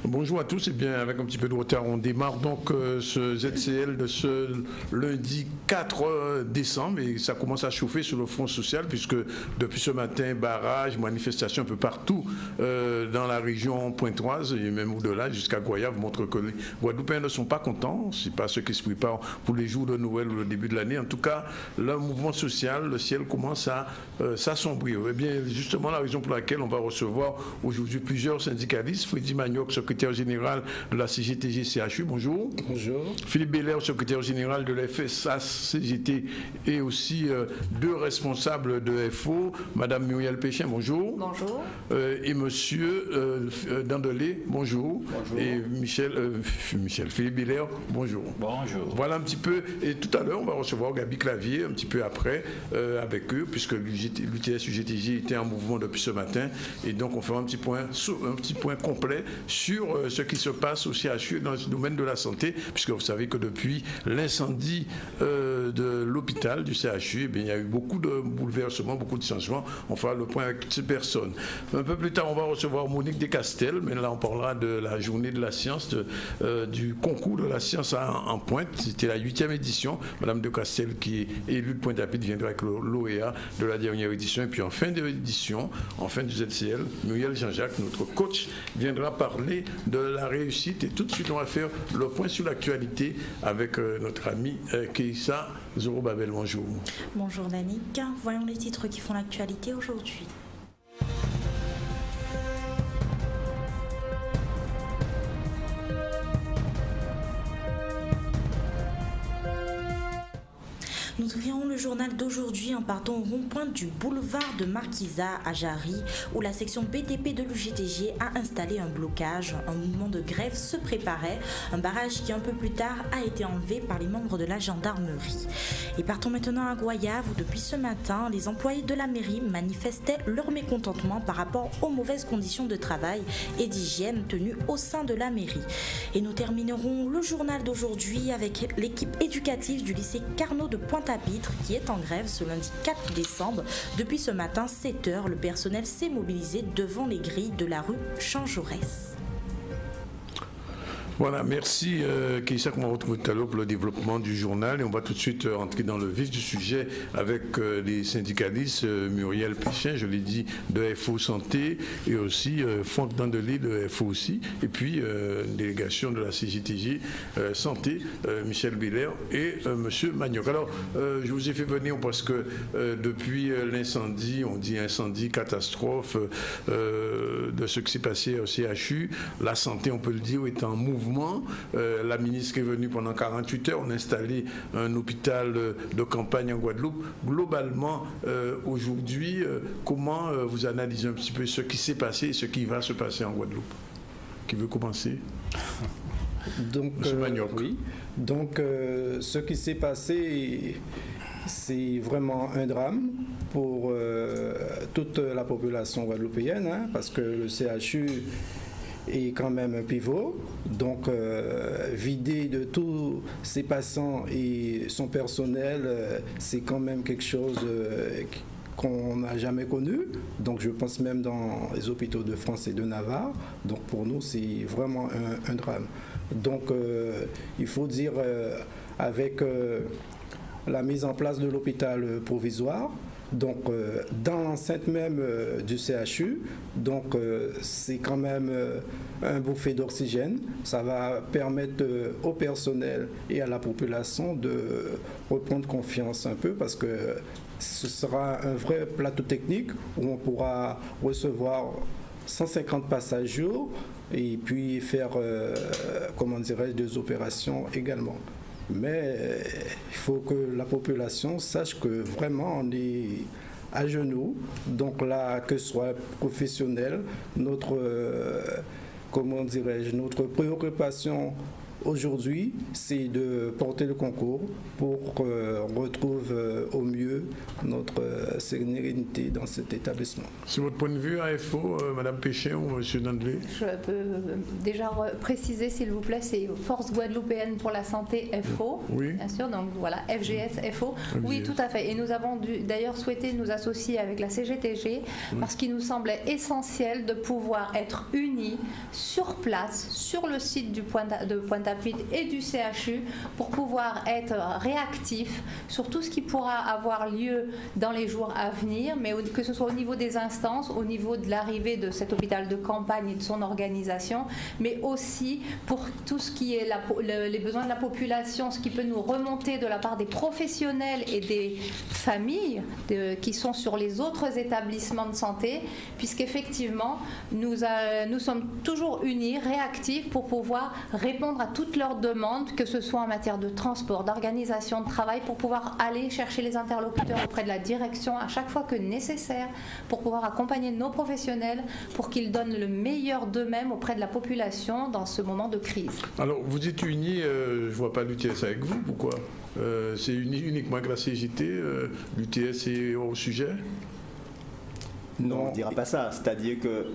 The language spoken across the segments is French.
Bonjour à tous, et bien avec un petit peu de retard, on démarre donc ce ZCL de ce lundi 4 décembre et ça commence à chauffer sur le front social puisque depuis ce matin, barrages, manifestations un peu partout dans la région pointoise et même au-delà jusqu'à Goyave montrent que les Guadeloupéens ne sont pas contents, c'est pas ceux qui se préparent pour les jours de Noël ou le début de l'année. En tout cas, le mouvement social, le ciel commence à s'assombrir. Et bien justement la raison pour laquelle on va recevoir aujourd'hui plusieurs syndicalistes, Freddy Magnoc, secrétaire général de la CGTG-CHU, bonjour. Bonjour. Philippe Belair, secrétaire général de la FSAS-CGT et aussi deux responsables de FO, Madame Muriel Péchin, bonjour. Bonjour. Et Monsieur Dandelé, bonjour. Bonjour. Et Philippe Belair, bonjour. Bonjour. Voilà un petit peu, et tout à l'heure on va recevoir Gabi Clavier un petit peu après avec eux, puisque l'UTS-UGTG était en mouvement depuis ce matin, et donc on fera un petit point complet sur ce qui se passe au CHU dans le domaine de la santé, puisque vous savez que depuis l'incendie de l'hôpital du CHU, eh bien, il y a eu beaucoup de bouleversements, beaucoup de changements. On fera le point avec toutes ces personnes. Un peu plus tard, on va recevoir Monique Descastel, mais là on parlera de la journée de la science, du concours de la science en pointe. C'était la 8e édition. Madame Descastel, qui est élue de Pointe-à-Pitre, viendra avec le lauréat de la dernière édition. Et puis en fin d'édition, en fin du ZCL, Muriel Jean-Jacques, notre coach, viendra parler de la réussite. Et tout de suite, on va faire le point sur l'actualité avec notre ami Keïssa Zorobabel. Bonjour. Bonjour Danick. Voyons les titres qui font l'actualité aujourd'hui. Nous ouvrirons le journal d'aujourd'hui en partant au rond-point du boulevard de Marquisat à Jarry, où la section BTP de l'UGTG a installé un blocage. Un mouvement de grève se préparait, un barrage qui un peu plus tard a été enlevé par les membres de la gendarmerie. Et partons maintenant à Goyave, où depuis ce matin, les employés de la mairie manifestaient leur mécontentement par rapport aux mauvaises conditions de travail et d'hygiène tenues au sein de la mairie. Et nous terminerons le journal d'aujourd'hui avec l'équipe éducative du lycée Carnot de Pointe-à-Pitre qui est en grève ce lundi 4 décembre. Depuis ce matin, 7 h, le personnel s'est mobilisé devant les grilles de la rue Jean-Jaurès. Voilà, merci Keïssa, qu'on va retrouver tout à l'heure pour le développement du journal. Et on va tout de suite entrer dans le vif du sujet avec les syndicalistes, Muriel Péchin, je l'ai dit, de FO Santé, et aussi Franck Dandelé de FO aussi, et puis une délégation de la CGTG Santé, Michel Belair et Monsieur Magnoc. Alors, je vous ai fait venir parce que depuis l'incendie, on dit incendie, catastrophe, de ce qui s'est passé au CHU, la santé, on peut le dire, est en mouvement. La ministre est venue pendant 48 heures, on a installé un hôpital de campagne en Guadeloupe. Globalement, aujourd'hui, comment vous analysez un petit peu ce qui s'est passé et ce qui va se passer en Guadeloupe? Qui veut commencer? Donc, Monsieur Magnoc. oui. Donc, ce qui s'est passé, c'est vraiment un drame pour toute la population guadeloupéenne, hein, parce que le CHU est quand même un pivot, donc vider de tous ses passants et son personnel, c'est quand même quelque chose qu'on n'a jamais connu, donc je pense même dans les hôpitaux de France et de Navarre, donc pour nous c'est vraiment un drame. Donc il faut dire avec la mise en place de l'hôpital provisoire, donc dans l'enceinte même du CHU, donc c'est quand même un bouffée d'oxygène. Ça va permettre au personnel et à la population de reprendre confiance un peu, parce que ce sera un vrai plateau technique où on pourra recevoir 150 passages jour et puis faire, comment dirais-je, des opérations également. Mais il faut que la population sache que vraiment on est à genoux. Donc là, que ce soit professionnel, notre, comment dirais-je, notre préoccupation aujourd'hui, c'est de porter le concours pour qu'on retrouve au mieux notre sérénité dans cet établissement. Sur votre point de vue, AFO, Madame Péchet ou Monsieur Dandelé? Je peux déjà préciser, s'il vous plaît, c'est Force Guadeloupéenne pour la Santé, FO, oui. Bien sûr, donc voilà, FGS, FO. Oui, tout à fait. Et nous avons d'ailleurs souhaité nous associer avec la CGTG parce qu'il nous semblait essentiel de pouvoir être unis sur place, sur le site de Pointe-à-Pitre et du CHU pour pouvoir être réactifs sur tout ce qui pourra avoir lieu dans les jours à venir, mais que ce soit au niveau des instances, au niveau de l'arrivée de cet hôpital de campagne et de son organisation, mais aussi pour tout ce qui est les besoins de la population, ce qui peut nous remonter de la part des professionnels et des familles qui sont sur les autres établissements de santé, puisqu'effectivement, nous sommes toujours unis, réactifs pour pouvoir répondre à toutes leurs demandes, que ce soit en matière de transport, d'organisation de travail, pour pouvoir aller chercher les interlocuteurs auprès de la direction à chaque fois que nécessaire, pour pouvoir accompagner nos professionnels pour qu'ils donnent le meilleur d'eux-mêmes auprès de la population dans ce moment de crise. Alors, vous dites unis, je ne vois pas l'UTS avec vous, pourquoi? C'est uniquement avec la CGT, l'UTS est au sujet? Non, on ne dira pas ça. C'est-à-dire que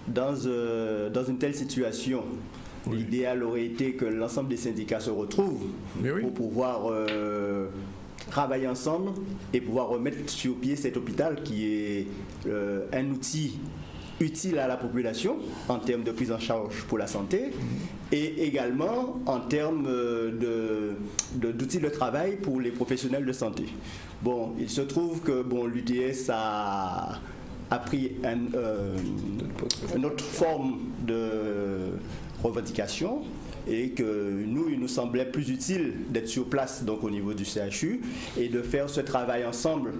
dans une telle situation, l'idéal aurait été que l'ensemble des syndicats se retrouvent pour pouvoir travailler ensemble et pouvoir remettre sur pied cet hôpital qui est un outil utile à la population en termes de prise en charge pour la santé et également en termes d'outils de travail pour les professionnels de santé. Bon, il se trouve que l'UTS a pris une autre forme de revendication et que nous, il nous semblait plus utile d'être sur place donc au niveau du CHU et de faire ce travail ensemble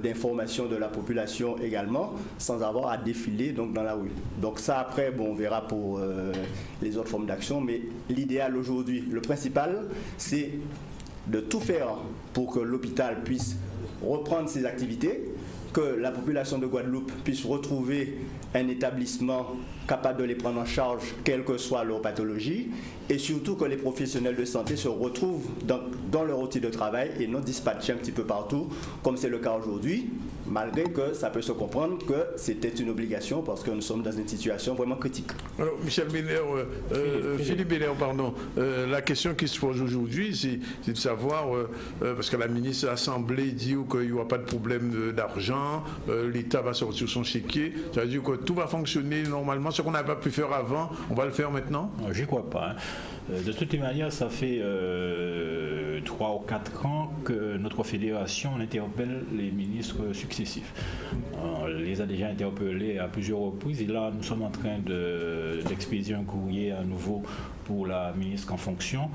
d'information de la population également, sans avoir à défiler donc dans la rue. Donc ça après, on verra pour les autres formes d'action, mais l'idéal aujourd'hui, le principal, c'est de tout faire pour que l'hôpital puisse reprendre ses activités, que la population de Guadeloupe puisse retrouver un établissement capable de les prendre en charge, quelle que soit leur pathologie, et surtout que les professionnels de santé se retrouvent dans leur outil de travail et non dispatchés un petit peu partout, comme c'est le cas aujourd'hui, malgré que ça peut se comprendre que c'était une obligation parce que nous sommes dans une situation vraiment critique. Alors, Michel Bélair, Philippe Bélair, pardon, la question qui se pose aujourd'hui, c'est de savoir, parce que la ministre a semblé dire qu'il n'y aura pas de problème d'argent, l'État va sortir son chéquier, ça veut dire que tout va fonctionner normalement. Ce qu'on n'a pas pu faire avant, on va le faire maintenant? Je ne crois pas. De toute manière, ça fait 3 ou 4 ans que notre fédération interpelle les ministres successifs. On les a déjà interpellés à plusieurs reprises et là, nous sommes en train d'expédier un courrier à nouveau pour la ministre en fonction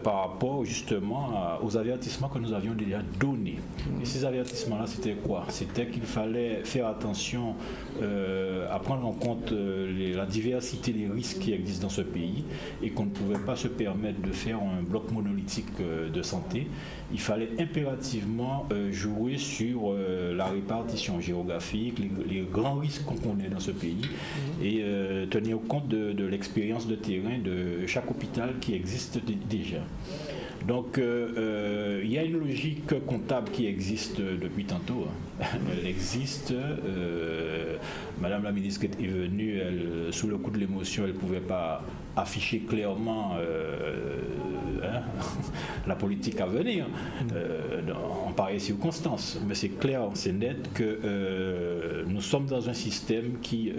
par rapport justement aux avertissements que nous avions déjà donnés. Et ces avertissements-là, c'était quoi? C'était qu'il fallait faire attention à prendre en compte la diversité des risques qui existent dans ce pays et qu'on ne pouvait pas se permettre de faire un bloc monolithique de santé. Il fallait impérativement jouer sur la répartition géographique, les grands risques qu'on connaît dans ce pays et tenir compte de l'expérience de terrain de chaque hôpital qui existe déjà. Donc il y a une logique comptable qui existe depuis tantôt. Elle existe. Madame la ministre est venue, sous le coup de l'émotion, elle ne pouvait pas afficher clairement la politique à venir en pareille circonstance. Mais c'est clair, c'est net que nous sommes dans un système qui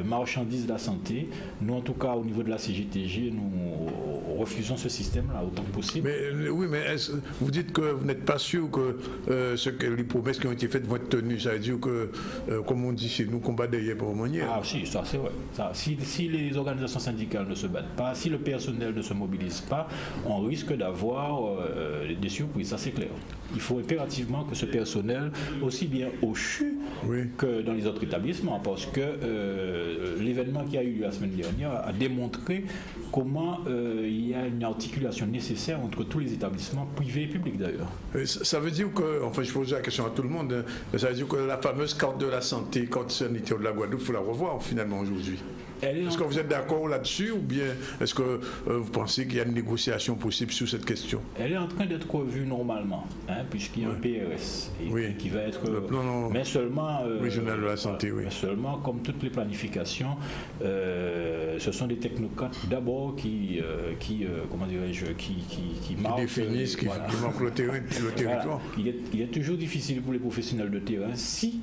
marchandise la santé. Nous, en tout cas, au niveau de la CGTG, nous refusons ce système-là autant que possible. Mais, oui, mais vous dites que vous n'êtes pas sûr que les promesses qui ont été faites vont être tenues. Ça veut dire que, comme on dit chez nous, combat derrière pour manier. Ah si, ça c'est vrai. Ça, si les organisations syndicales ne se battent pas, si le personnel ne se mobilise pas, on risque d'avoir des surprises, ça c'est clair. Il faut impérativement que ce personnel, aussi bien au CHU que dans les autres établissements, parce que l'événement qui a eu lieu la semaine dernière a démontré comment il y a une articulation nécessaire entre tous les établissements privés et publics d'ailleurs. Ça veut dire que, enfin je pose la question à tout le monde, ça veut dire que la fameuse carte de la santé, carte sanitaire de la Guadeloupe, il faut la revoir finalement aujourd'hui. Est-ce que vous êtes d'accord là-dessus ou bien est-ce que vous pensez qu'il y a une négociation possible sur cette question? Elle est en train d'être revue normalement, puisqu'il y a un PRS qui va être... mais seulement... régional de la santé, mais seulement, comme toutes les planifications, ce sont des technocrates d'abord qui marquent... Définissent, qui marquent le territoire. Voilà. Il est toujours difficile pour les professionnels de terrain si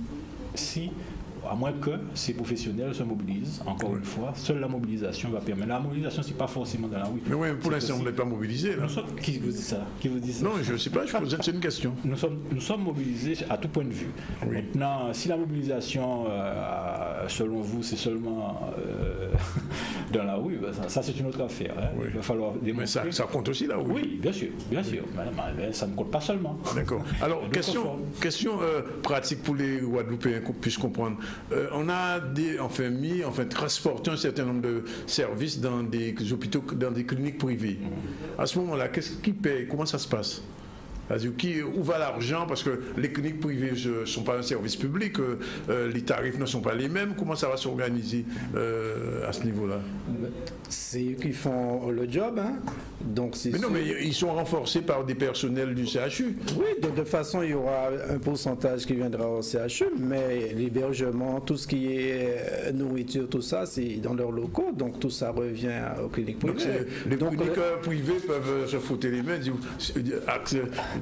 à moins que ces professionnels se mobilisent, encore une fois, seule la mobilisation va permettre. La mobilisation, c'est pas forcément dans la rue. Mais oui, pour l'instant, vous n'êtes pas mobilisé. Qui vous dit ça? Non, je ne sais pas, c'est une question. Nous sommes mobilisés à tout point de vue. Oui. Maintenant, si la mobilisation, selon vous, c'est seulement dans la rue, ça c'est une autre affaire. Oui. Il va falloir démontrer. Mais ça compte aussi là, oui. Oui, bien sûr. Mais ça ne compte pas seulement. D'accord. Alors, question pratique pour les Guadeloupéens qu'on puisse comprendre. On a transporté un certain nombre de services dans des hôpitaux, dans des cliniques privées. À ce moment-là, qui paye? Comment ça se passe? Où va l'argent? Parce que les cliniques privées ne sont pas un service public, les tarifs ne sont pas les mêmes. Comment ça va s'organiser à ce niveau-là? C'est eux qui font le job. Donc mais non, mais ils sont renforcés par des personnels du CHU. Oui, de toute façon, il y aura un pourcentage qui viendra au CHU, mais l'hébergement, tout ce qui est nourriture, tout ça, c'est dans leurs locaux. Donc tout ça revient aux cliniques privées. Les cliniques privées peuvent se frotter les mains, dire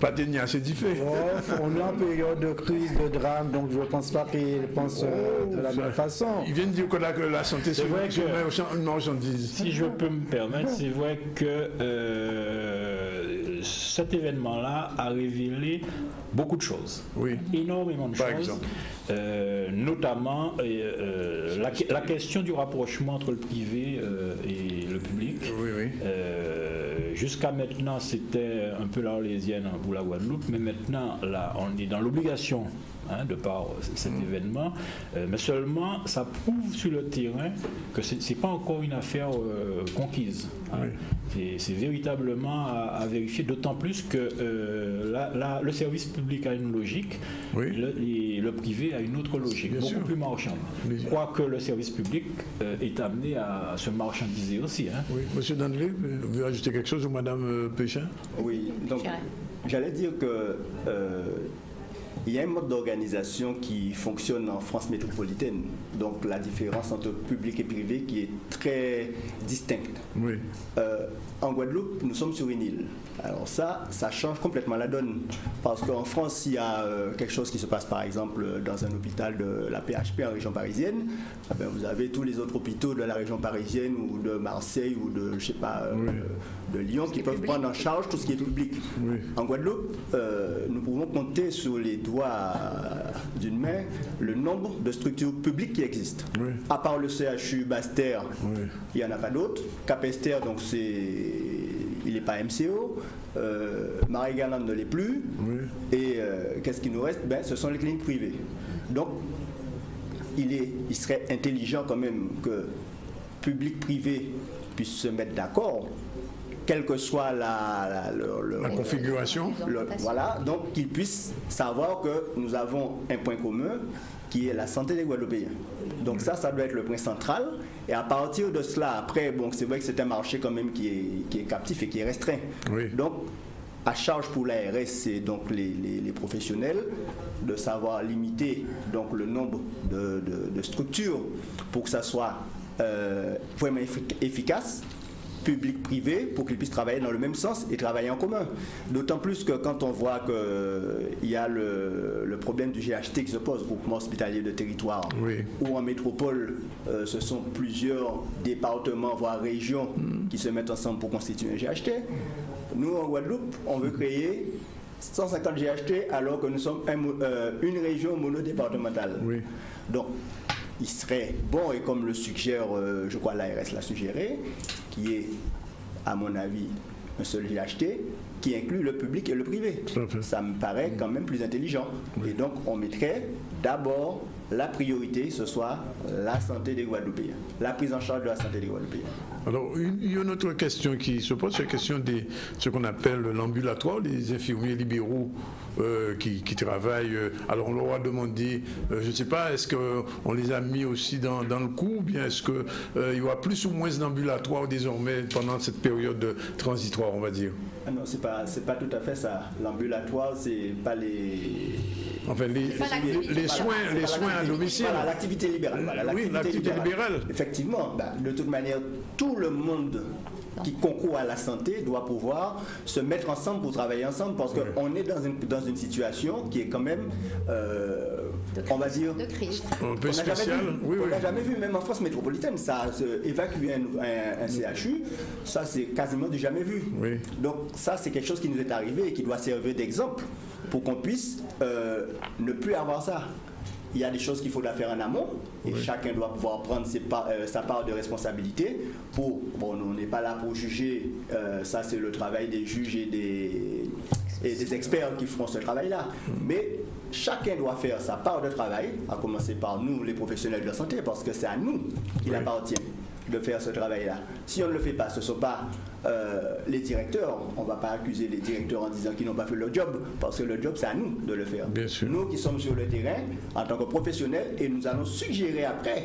pas tenir, c'est différent. On est en période de crise, de drame, donc je ne pense pas qu'ils pensent de la même façon. Ils viennent dire que la santé, c'est vrai que une marchandise. Si je peux me permettre, c'est vrai que cet événement-là a révélé beaucoup de choses. Oui. Énormément de choses. Exemple. Notamment la question du rapprochement entre le privé et le public. Oui. Jusqu'à maintenant, c'était un peu la Orlésienne pour la Guadeloupe, mais maintenant, là, on est dans l'obligation de par cet événement, mais seulement ça prouve sur le terrain que ce n'est pas encore une affaire conquise. C'est véritablement à vérifier, d'autant plus que le service public a une logique, le privé a une autre logique, beaucoup plus marchande. Quoique le service public est amené à se marchandiser aussi. Oui. Monsieur Danley, vous voulez ajouter quelque chose ou Madame Péchin? Oui, donc j'allais dire que il y a un mode d'organisation qui fonctionne en France métropolitaine. Donc la différence entre public et privé qui est très distincte. Oui. En Guadeloupe, nous sommes sur une île. Alors ça change complètement la donne. Parce qu'en France, s'il y a quelque chose qui se passe par exemple dans un hôpital de la PHP en région parisienne, vous avez tous les autres hôpitaux de la région parisienne ou de Marseille ou de, je sais pas, de Lyon qui peuvent prendre en charge tout ce qui est public. Oui. En Guadeloupe, nous pouvons compter sur les doigts d'une main le nombre de structures publiques qui existent. Oui. À part le CHU Basse-Terre, il n'y en a pas d'autres. Cap-Esther, donc il n'est pas MCO. Marie-Galante ne l'est plus. Oui. Et qu'est-ce qui nous reste? Ce sont les cliniques privées. Donc, il serait intelligent quand même que public-privé puissent se mettre d'accord, quelle que soit la configuration. Voilà, donc qu'ils puissent savoir que nous avons un point commun qui est la santé des Guadeloupéens. Donc ça doit être le point central. Et à partir de cela, après, c'est vrai que c'est un marché quand même qui est captif et qui est restreint. Oui. Donc, à charge pour l'ARS, c'est donc les professionnels de savoir limiter donc le nombre de structures pour que ça soit vraiment efficace, public-privé, pour qu'ils puissent travailler dans le même sens et travailler en commun. D'autant plus que quand on voit qu'il y a le problème du GHT qui se pose, groupement hospitalier de territoire, ou en métropole, ce sont plusieurs départements, voire régions qui se mettent ensemble pour constituer un GHT. Nous, en Guadeloupe, on veut créer 150 GHT alors que nous sommes une région monodépartementale. Oui. Donc, il serait bon, et comme le suggère, je crois l'ARS l'a suggéré, qui est, à mon avis, un seul GHT qui inclut le public et le privé. Ça me paraît quand même plus intelligent. Oui. Et donc, on mettrait d'abord la priorité, ce soit la santé des Guadeloupéens, la prise en charge de la santé des Guadeloupéens. Alors, il y a une autre question qui se pose, c'est la question de ce qu'on appelle l'ambulatoire, les infirmiers libéraux qui travaillent. Alors, on leur a demandé, je ne sais pas, est-ce qu'on les a mis aussi dans le coup, ou bien est-ce qu'il y aura plus ou moins d'ambulatoires désormais pendant cette période transitoire, on va dire? Ah non, c'est pas tout à fait ça. L'ambulatoire, c'est pas les... Enfin, les soins à domicile. Voilà, l'activité libérale. Voilà, oui, l'activité libérale. Effectivement, de toute manière, tout le monde qui concourt à la santé doit pouvoir se mettre ensemble pour travailler ensemble, parce qu'on est dans une situation qui est quand même, on va dire, de crise. Un peu spécial. On n'a jamais vu, même en France métropolitaine, ça évacuer un CHU, ça c'est quasiment du jamais vu. Oui. Donc ça c'est quelque chose qui nous est arrivé et qui doit servir d'exemple pour qu'on puisse ne plus avoir ça. Il y a des choses qu'il faudra faire en amont et chacun doit pouvoir prendre sa part de responsabilité. On n'est pas là pour juger, ça c'est le travail des juges et des experts qui feront ce travail-là. Mais chacun doit faire sa part de travail, à commencer par nous les professionnels de la santé, parce que c'est à nous qu'il appartient de faire ce travail-là. Si on ne le fait pas, ce ne sont pas les directeurs. On ne va pas accuser les directeurs en disant qu'ils n'ont pas fait leur job, parce que le job, c'est à nous de le faire. Bien sûr. Nous qui sommes sur le terrain, en tant que professionnels, et nous allons suggérer après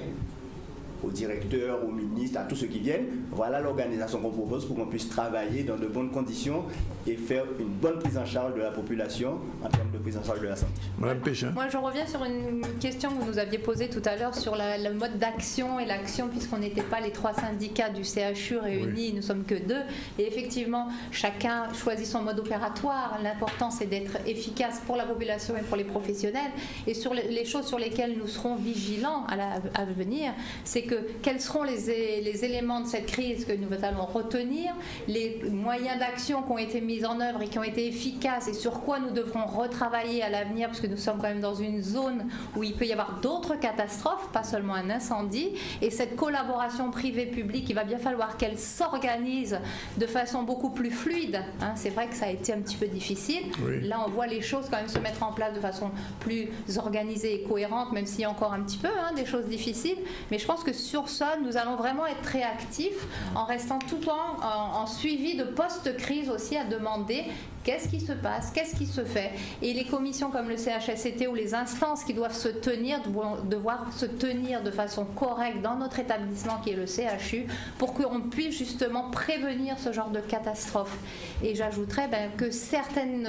aux directeurs, aux ministres, à tous ceux qui viennent, voilà l'organisation qu'on propose pour qu'on puisse travailler dans de bonnes conditions et faire une bonne prise en charge de la population en termes de prise en charge de la santé. Madame Péchin. Moi, je reviens sur une question que vous nous aviez posée tout à l'heure sur le mode d'action et l'action, puisqu'on n'était pas les 3 syndicats du CHU réunis, nous sommes que 2. Et effectivement, chacun choisit son mode opératoire. L'important, c'est d'être efficace pour la population et pour les professionnels. Et sur les choses sur lesquelles nous serons vigilants à venir, c'est quels seront les éléments de cette crise que nous allons retenir, les moyens d'action qui ont été mis en œuvre et qui ont été efficaces, et sur quoi nous devrons retravailler à l'avenir, parce que nous sommes quand même dans une zone où il peut y avoir d'autres catastrophes, pas seulement un incendie, et cette collaboration privée-publique, il va bien falloir qu'elle s'organise de façon beaucoup plus fluide. C'est vrai que ça a été un petit peu difficile. Oui. Là, on voit les choses quand même se mettre en place de façon plus organisée et cohérente, même s'il y a encore un petit peu des choses difficiles. Mais je pense que sur ça, nous allons vraiment être très actifs en restant tout le temps en suivi de post-crise aussi, à demander qu'est-ce qui se passe, qu'est-ce qui se fait. Et les commissions comme le CHSCT ou les instances qui doivent se tenir, devoir se tenir de façon correcte dans notre établissement qui est le CHU, pour qu'on puisse justement prévenir ce genre de catastrophe. Et j'ajouterais que certaines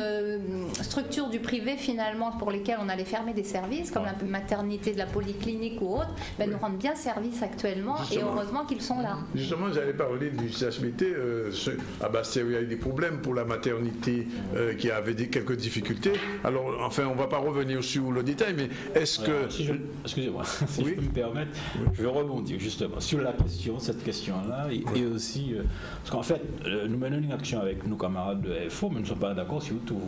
structures du privé, finalement, pour lesquelles on allait fermer des services, comme la maternité de la polyclinique ou autre, nous rendent bien service actuellement, justement, et heureusement qu'ils sont là. Justement, j'allais parler du CHBT. À Bastia, il y a eu des problèmes pour la maternité qui avait quelques difficultés. Alors, enfin, on ne va pas revenir sur le détail, mais est-ce que... Excusez-moi, si je peux me permettre, je vais rebondir justement sur cette question-là, et aussi, parce qu'en fait, nous menons une action avec nos camarades de FO, mais nous ne sommes pas d'accord sur tout.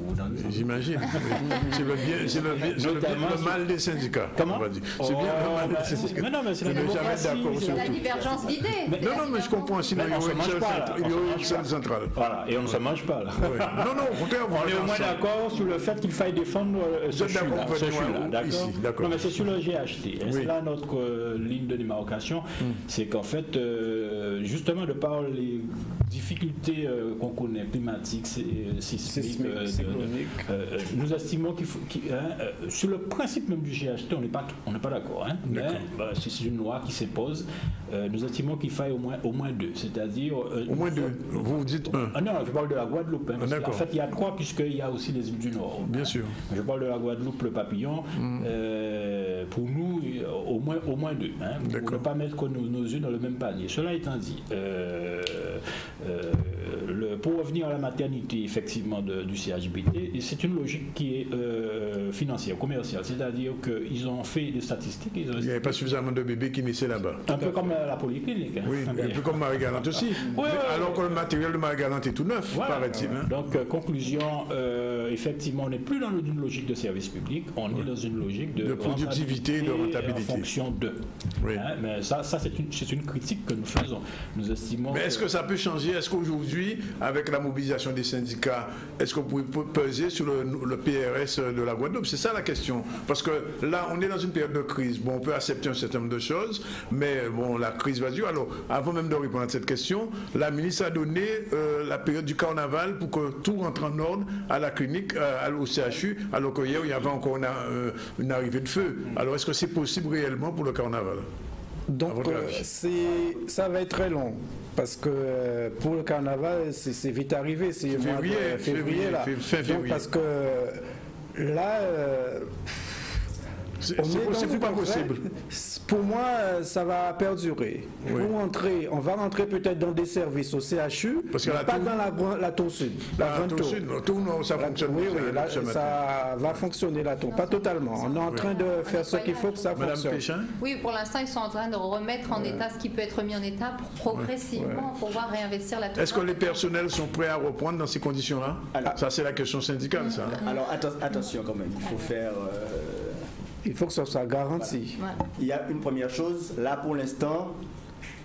J'imagine. C'est le mal des syndicats. Comment? On va dire. C'est bien le mal des syndicats. Mais non, mais c'est la divergence d'idées. Non, mais je comprends. Sinon, il y a une seule centrale. Voilà, et on ne se mange pas là. Non, au contraire, on est au moins d'accord sur le fait qu'il faille défendre ce CHU-là. D'accord. Non, mais c'est sur le GHT. C'est là notre ligne de démarcation. C'est qu'en fait, justement, de par les difficultés qu'on connaît, climatiques, sismiques, nous estimons qu'il faut... sur le principe même du GHT, on n'est pas d'accord. Mais c'est une loi qui s'impose. Nous estimons qu'il faille au moins 2. C'est-à-dire... au moins 2. Vous dites 1. Non, je parle de la Guadeloupe. En fait, il y a 3, puisqu'il y a aussi les îles du Nord. Bien sûr. Je parle de la Guadeloupe, le Papillon. Pour nous, au moins 2. Pour ne pas mettre nos yeux dans le même panier. Cela étant dit, pour revenir à la maternité, effectivement, du CHBT, c'est une logique qui est financière, commerciale. C'est-à-dire qu'ils ont fait des statistiques. Il n'y avait pas suffisamment de bébés qui naissaient là-bas. Un peu comme la polyclinique. Oui, un peu comme Marie-Galante aussi. Alors que le matériel de Marie-Galante est tout neuf, paraît-il. Donc, conclusion, effectivement, on n'est plus dans une logique de service public, on est dans une logique de productivité, de rentabilité. En fonction de. Mais ça c'est une critique que nous faisons. Nous estimons. Mais est-ce que ça peut changer? Est-ce qu'aujourd'hui, avec la mobilisation des syndicats, est-ce que vous pouvez peser sur le PRS de la Guadeloupe? C'est ça la question. Parce que là, on est dans une période de crise. Bon, on peut accepter un certain nombre de choses, mais bon, la crise va durer. Alors, avant même de répondre à cette question, la ministre a donné la période du carnaval pour que tout rentre en ordre à la clinique, au CHU, alors qu'hier, il y avait encore une arrivée de feu. Alors, est-ce que c'est possible réellement pour le carnaval? Donc, ça va être très long. Parce que pour le carnaval, c'est vite arrivé. C'est février, là. Donc, parce que là... c'est possible ou pas possible? Pour moi, ça va perdurer. Oui. On va rentrer peut-être dans des services au CHU, mais pas dans la tour sud. La grande tour. Ça fonctionne. Oui, là, ça va fonctionner la tour. Pas totalement. On est en train de faire ce qu'il faut que ça fonctionne. Péchin? Oui, pour l'instant, ils sont en train de remettre en état ce qui peut être mis en état pour progressivement pouvoir réinvestir la tour. Est-ce que les personnels sont prêts à reprendre dans ces conditions-là? Ça, c'est la question syndicale, ça. Alors, attention quand même. Il faut faire... Il faut que ça soit garanti. Voilà. Il y a une première chose, là pour l'instant,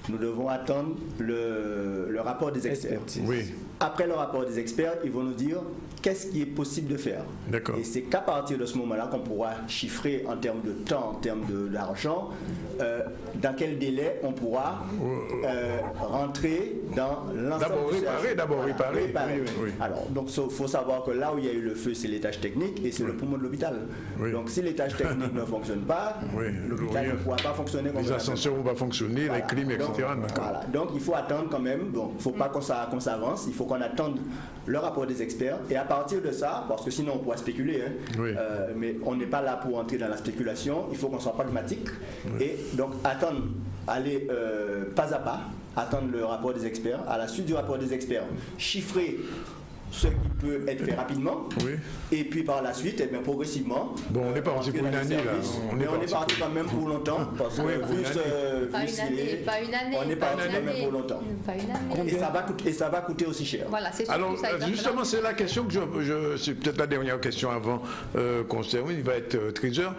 nous devons attendre le rapport des experts. Oui. Après le rapport des experts, ils vont nous dire qu'est-ce qui est possible de faire. Et c'est qu'à partir de ce moment-là qu'on pourra chiffrer en termes de temps, en termes d'argent, dans quel délai on pourra rentrer dans l'ensemble. D'abord réparer. Oui. Alors, donc il faut savoir que là où il y a eu le feu, c'est les tâches techniques et c'est le poumon de l'hôpital. Donc si les tâches techniques ne fonctionnent pas, l'hôpital ne pourra pas fonctionner comme les ascenseurs vont pas fonctionner, les clim, etc. Donc il faut attendre quand même. Bon, il ne faut pas qu'on s'avance, il faut qu'on attende le rapport des experts et à partir de ça, parce que sinon on pourra spéculer, mais on n'est pas là pour entrer dans la spéculation, il faut qu'on soit pragmatique et donc attendre, aller pas à pas, attendre le rapport des experts, à la suite du rapport des experts, chiffrer ce qui peut être fait rapidement, et puis par la suite, et bien progressivement. Bon, on est parti pour une année là. On est parti quand même pour longtemps, parce que pas une année. On est parti quand même pour longtemps. Pas une année. Et ça va coûter aussi cher. Voilà, c'est alors, justement, c'est la question que c'est peut-être la dernière question avant qu'on se termine, il va être 13h.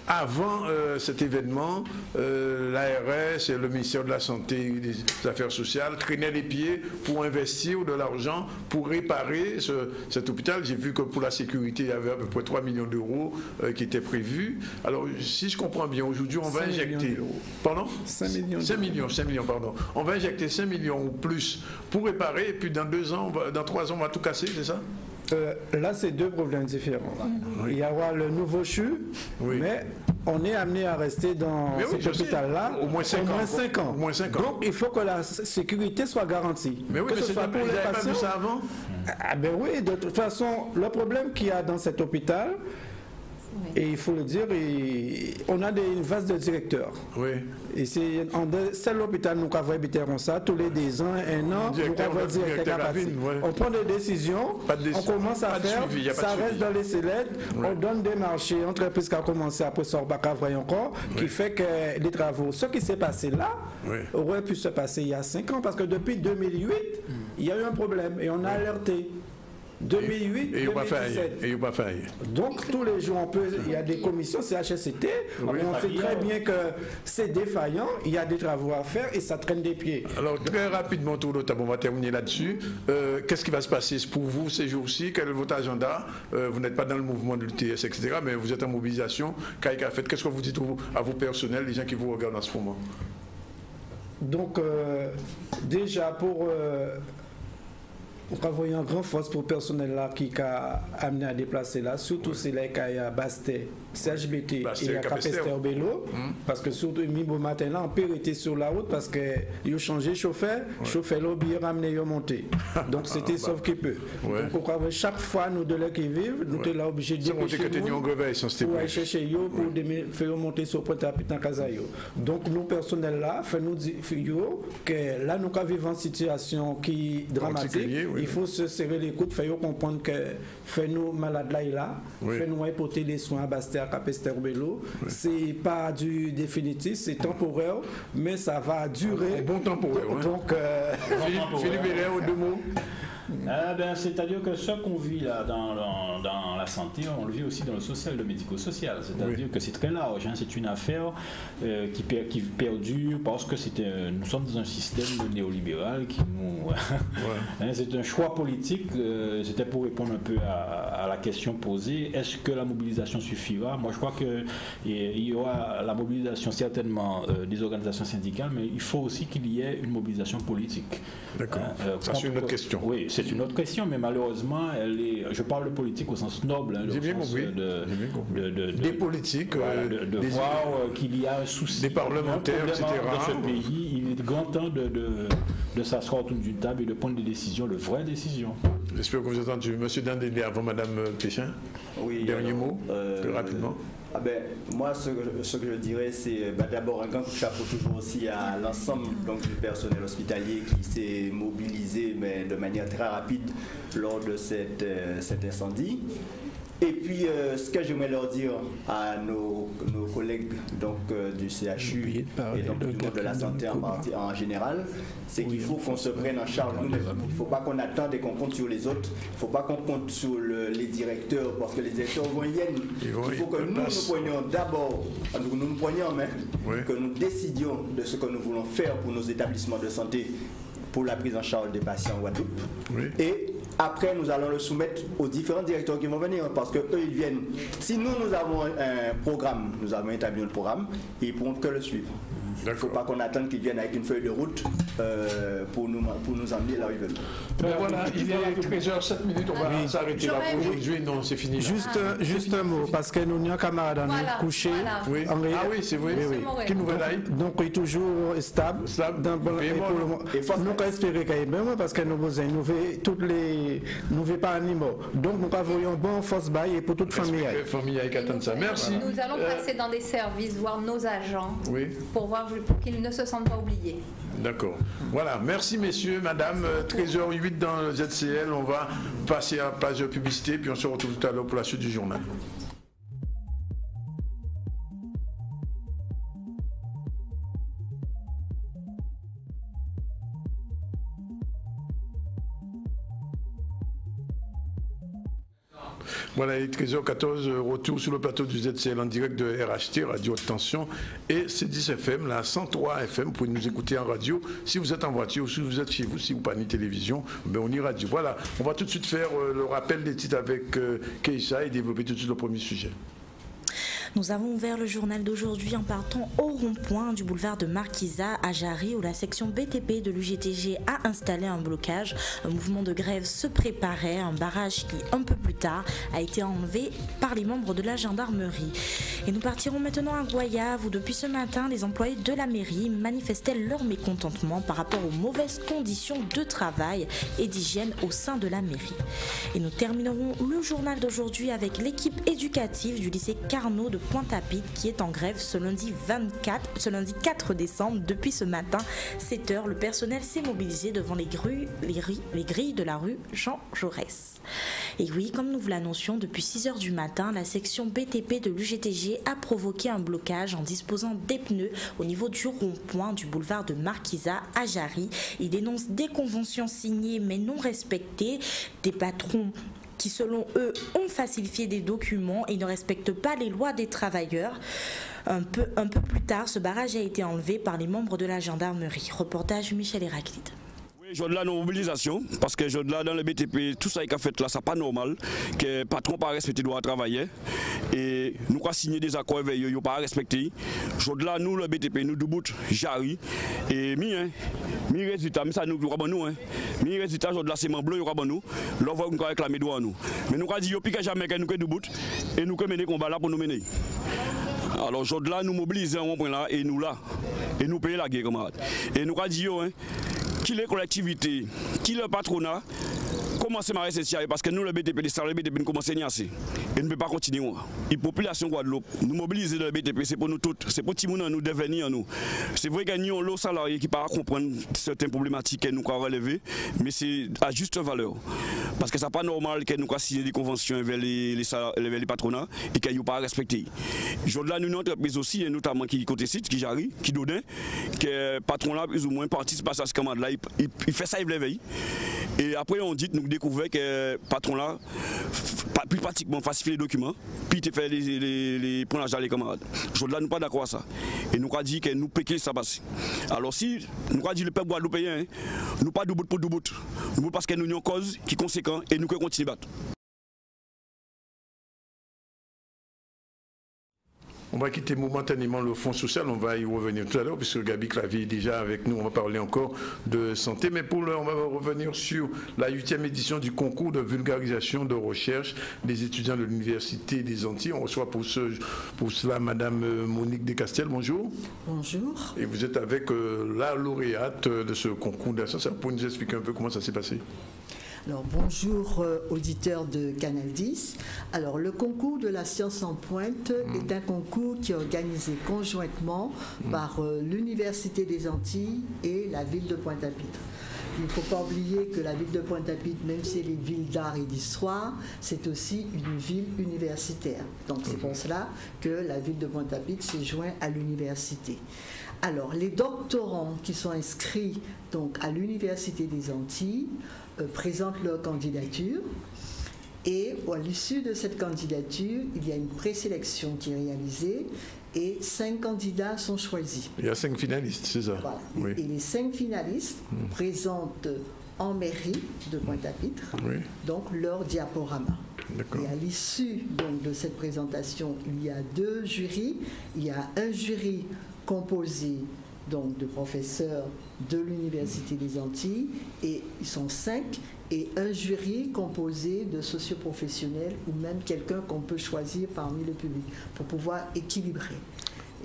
Avant cet événement, l'ARS et le ministère de la Santé et des Affaires sociales traînaient les pieds pour investir de l'argent pour réparer cet hôpital. J'ai vu que pour la sécurité, il y avait à peu près 3 millions d'euros qui étaient prévus. Alors, si je comprends bien, aujourd'hui, on va injecter... Pardon ? 5 millions. 5 millions, pardon. On va injecter 5 millions ou plus pour réparer, et puis dans 2 ans, dans 3 ans, on va tout casser, c'est ça ? Là, c'est deux problèmes différents. Il y aura le nouveau CHU, mais on est amené à rester dans cet hôpital-là au moins 5 ans. Au moins 5 ans. Donc, il faut que la sécurité soit garantie. Mais oui, que ce soit pour les patients. Pas vu ça avant? Ben oui, de toute façon, le problème qu'il y a dans cet hôpital, et il faut le dire, on a une vase de directeurs. Oui. Et c'est l'hôpital, nous avons habité comme ça, tous les 10 ans, 1 an, nous avons directeur capacité. On prend des décisions, on commence à faire, ça reste dans les sellettes, on donne des marchés, entreprises qui ont commencé après ça, encore, qui fait que les travaux, ce qui s'est passé là, aurait pu se passer il y a 5 ans, parce que depuis 2008, il y a eu un problème et on a alerté. 2008, et 2017. Et il pas failli. Donc tous les jours, il y a des commissions CHSCT, on sait très bien que c'est défaillant, il y a des travaux à faire et ça traîne des pieds. Alors très rapidement, on va terminer là-dessus. Qu'est-ce qui va se passer pour vous ces jours-ci? Quel est votre agenda? Vous n'êtes pas dans le mouvement de l'UTS, etc., mais vous êtes en mobilisation. Qu'est-ce que vous dites à vos personnels, les gens qui vous regardent en ce moment? Donc déjà pour... on a envoyé une grande force pour le personnel là qui a amené à déplacer là, surtout c'est là qu'il y a Bastet, CHBT et à Capesterre Bello, parce que surtout au matin là, on peut rester sur la route parce qu'ils ont changé de chauffeur, chauffeur lobby ramené, monté. Donc c'était sauf qu'il peut. Donc on chaque fois nous de là qui vivent, nous sommes là obligés de chercher yo pour faire monter sur Pointe-à-Pitan Casayo. Donc nous personnel là, fait nous dire que là nous vivons en situation qui dramatique. Il faut se serrer les coudes, faire comprendre que fait nous malades là, fait nous apporter des soins à Bastet, à Capesterre Bello. C'est pas du définitif, c'est temporaire, mais ça va durer. Bon temporaire. Donc, Philippe Bélair, 2 mots. C'est-à-dire que ce qu'on vit là dans la santé, on le vit aussi dans le social, le médico-social. C'est-à-dire que c'est très large. Hein. C'est une affaire qui perdure parce que nous sommes dans un système néolibéral qui nous... hein, c'est un choix politique. C'était pour répondre un peu à la question posée. Est-ce que la mobilisation suffira? Moi, je crois qu'il y aura la mobilisation certainement des organisations syndicales, mais il faut aussi qu'il y ait une mobilisation politique. D'accord. Ça, c'est une autre question. Oui, c'est une autre question, mais malheureusement, je parle de politique au sens noble. Hein, j'ai bien compris. Des politiques. De voir qu'il y a un souci. Des parlementaires, etc. Dans ce pays, il est grand temps de s'asseoir autour d'une table et de prendre des décisions, de vraies décisions. J'espère que vous avez entendu. Monsieur Dandélé, avant Madame Péchin. Oui. Dernier mot, très rapidement. Moi, ce que je dirais, c'est d'abord un grand coup de chapeau toujours aussi à l'ensemble du personnel hospitalier qui s'est mobilisé mais de manière très rapide lors de cet incendie. Et puis, ce que j'aimerais leur dire à nos collègues du CHU et du monde de la santé en général, c'est qu'il faut qu'on se prenne en charge nous-mêmes. Il ne faut pas qu'on attende et qu'on compte sur les autres. Il ne faut pas qu'on compte sur les directeurs, parce que les directeurs vont y aller. Il faut que nous prenions d'abord, nous prenions en main, que nous décidions de ce que nous voulons faire pour nos établissements de santé, pour la prise en charge des patients en Guadeloupe. Et après, nous allons le soumettre aux différents directeurs qui vont venir, parce qu'eux, ils viennent. Si nous avons un programme, nous avons établi un programme, ils ne pourront que le suivre. Il ne faut pas qu'on attende qu'ils viennent avec une feuille de route pour nous emmener là où ils veulent. Voilà, il est 13h07, on va s'arrêter là pour aujourd'hui. Non, c'est fini. Juste un mot, parce que nous avons un camarade à nous couché. Oui. Ah oui, c'est vrai. Qui nous va là? Donc, il est toujours stable. Nous avons espéré qu'il y ait bien, parce que nous ne voulons pas animaux. Donc, nous avons un bon force bail pour toute famille. Merci. Nous allons passer dans des services, voir nos agents, pour voir qu'ils ne se sentent pas oubliés. D'accord. Voilà, merci messieurs, madame. 13h08 dans le ZCL. On va passer à la page de publicité, puis on se retrouve tout à l'heure pour la suite du journal. Voilà, il est 13h14, retour sur le plateau du ZCL en direct de RHT, Radio Haute Tension, et C10 FM, la 103 FM, vous pouvez nous écouter en radio si vous êtes en voiture ou si vous êtes chez vous, si vous n'avez pas ni télévision, ben on y radio. Voilà, on va tout de suite faire le rappel des titres avec Keïssa et développer tout de suite le premier sujet. Nous avons ouvert le journal d'aujourd'hui en partant au rond-point du boulevard de Marquisat à Jarry, où la section BTP de l'UGTG a installé un blocage. Un mouvement de grève se préparait, un barrage qui, un peu plus tard, a été enlevé par les membres de la gendarmerie. Et nous partirons maintenant à Goyave, où depuis ce matin, les employés de la mairie manifestaient leur mécontentement par rapport aux mauvaises conditions de travail et d'hygiène au sein de la mairie. Et nous terminerons le journal d'aujourd'hui avec l'équipe éducative du lycée Carnot de Pointe-à-Pitre qui est en grève ce lundi 4 décembre. Depuis ce matin, 7h, le personnel s'est mobilisé devant les grilles de la rue Jean Jaurès. Et oui, comme nous vous l'annoncions, depuis 6h du matin, la section BTP de l'UGTG a provoqué un blocage en disposant des pneus au niveau du rond-point du boulevard de Marquisat à Jarry. Ils dénoncent des conventions signées mais non respectées, des patrons qui, selon eux, ont falsifié des documents et ne respectent pas les lois des travailleurs. Un peu plus tard, ce barrage a été enlevé par les membres de la gendarmerie. Reportage Michel Héraclide. Oui, je de la mobilisation, parce que je de là dans le BTP, tout ça qui a fait là, c'est pas normal, que le patron pas respecté doit travailler, et nous avons signé des accords avec eux, ils n'ont pas respecté. Je de là, nous, le BTP, nous debout, Jarry, et mi résultat, mais ça nous avons nous, mi résultat, je de là, c'est mon bleu, nous, là, on va réclamer droit à nous. Mais nous avons dit, puis que jamais que nous sommes debout, et nous avons mené le combat là pour nous mener. Alors, je de là, nous mobilisons un point là, et nous là, et nous payons la guerre, camarades. Et nous avons dit, qui les collectivités, qui le patronat, commencer à arrêter parce que nous, le BTP, le BTP, nous commençons à assez. Et nous ne pouvons pas continuer. La population Guadeloupe, nous mobiliser dans le BTP, c'est pour nous tous. C'est pour tout le monde nous devenir nous. C'est vrai qu'il y a un salarié qui ne peut pas comprendre certaines problématiques que nous avons relevées, mais c'est à juste valeur. Parce que ce n'est pas normal que nous avons signé des conventions avec les patronats et qu'ils n'ont pas respecté. Aujourd'hui, nous, une entreprise aussi, et notamment qui côté site, qui Jarry, qui Dodin, que le patronat plus ou moins participe à ce commande-là, il fait ça, il veille. Et après, on dit, nous découvrons que le patron-là, plus pratiquement falsifié les documents, puis il fait les prenages dans les camarades. Aujourd'hui, nous ne sommes pas d'accord à ça. Et nous avons dit que nous péquons ça passe. Alors si nous avons dit le peuple guadeloupéen, nous pas de bout pour de bout. Nous parce que nous avons une cause qui est conséquente et nous continuons à battre. On va quitter momentanément le fonds social, on va y revenir tout à l'heure, puisque Gabi Clavier est déjà avec nous, on va parler encore de santé. Mais pour l'heure, on va revenir sur la 8e édition du concours de vulgarisation de recherche des étudiants de l'Université des Antilles. On reçoit pour cela Madame Monique Descastel, bonjour. Bonjour. Et vous êtes avec la lauréate de ce concours d'ascension. Pour nous expliquer un peu comment ça s'est passé. Alors, bonjour auditeurs de Canal 10. Alors, le concours de la science en pointe est un concours qui est organisé conjointement par l'Université des Antilles et la ville de Pointe-à-Pitre. Il ne faut pas oublier que la ville de Pointe-à-Pitre, même si elle est une ville d'art et d'histoire, c'est aussi une ville universitaire. Donc, c'est pour cela que la ville de Pointe-à-Pitre s'est jointe à l'université. Alors, les doctorants qui sont inscrits donc, à l'Université des Antilles présentent leur candidature et à l'issue de cette candidature, il y a une présélection qui est réalisée et 5 candidats sont choisis. Il y a 5 finalistes, c'est ça? Voilà. Oui. Et les 5 finalistes présentent en mairie de Pointe-à-Pitre donc leur diaporama. Et à l'issue donc, de cette présentation, il y a 2 jurys. Il y a un jury composé donc, de professeurs de l'Université des Antilles, et ils sont 5, et un jury composé de socioprofessionnels ou même quelqu'un qu'on peut choisir parmi le public pour pouvoir équilibrer.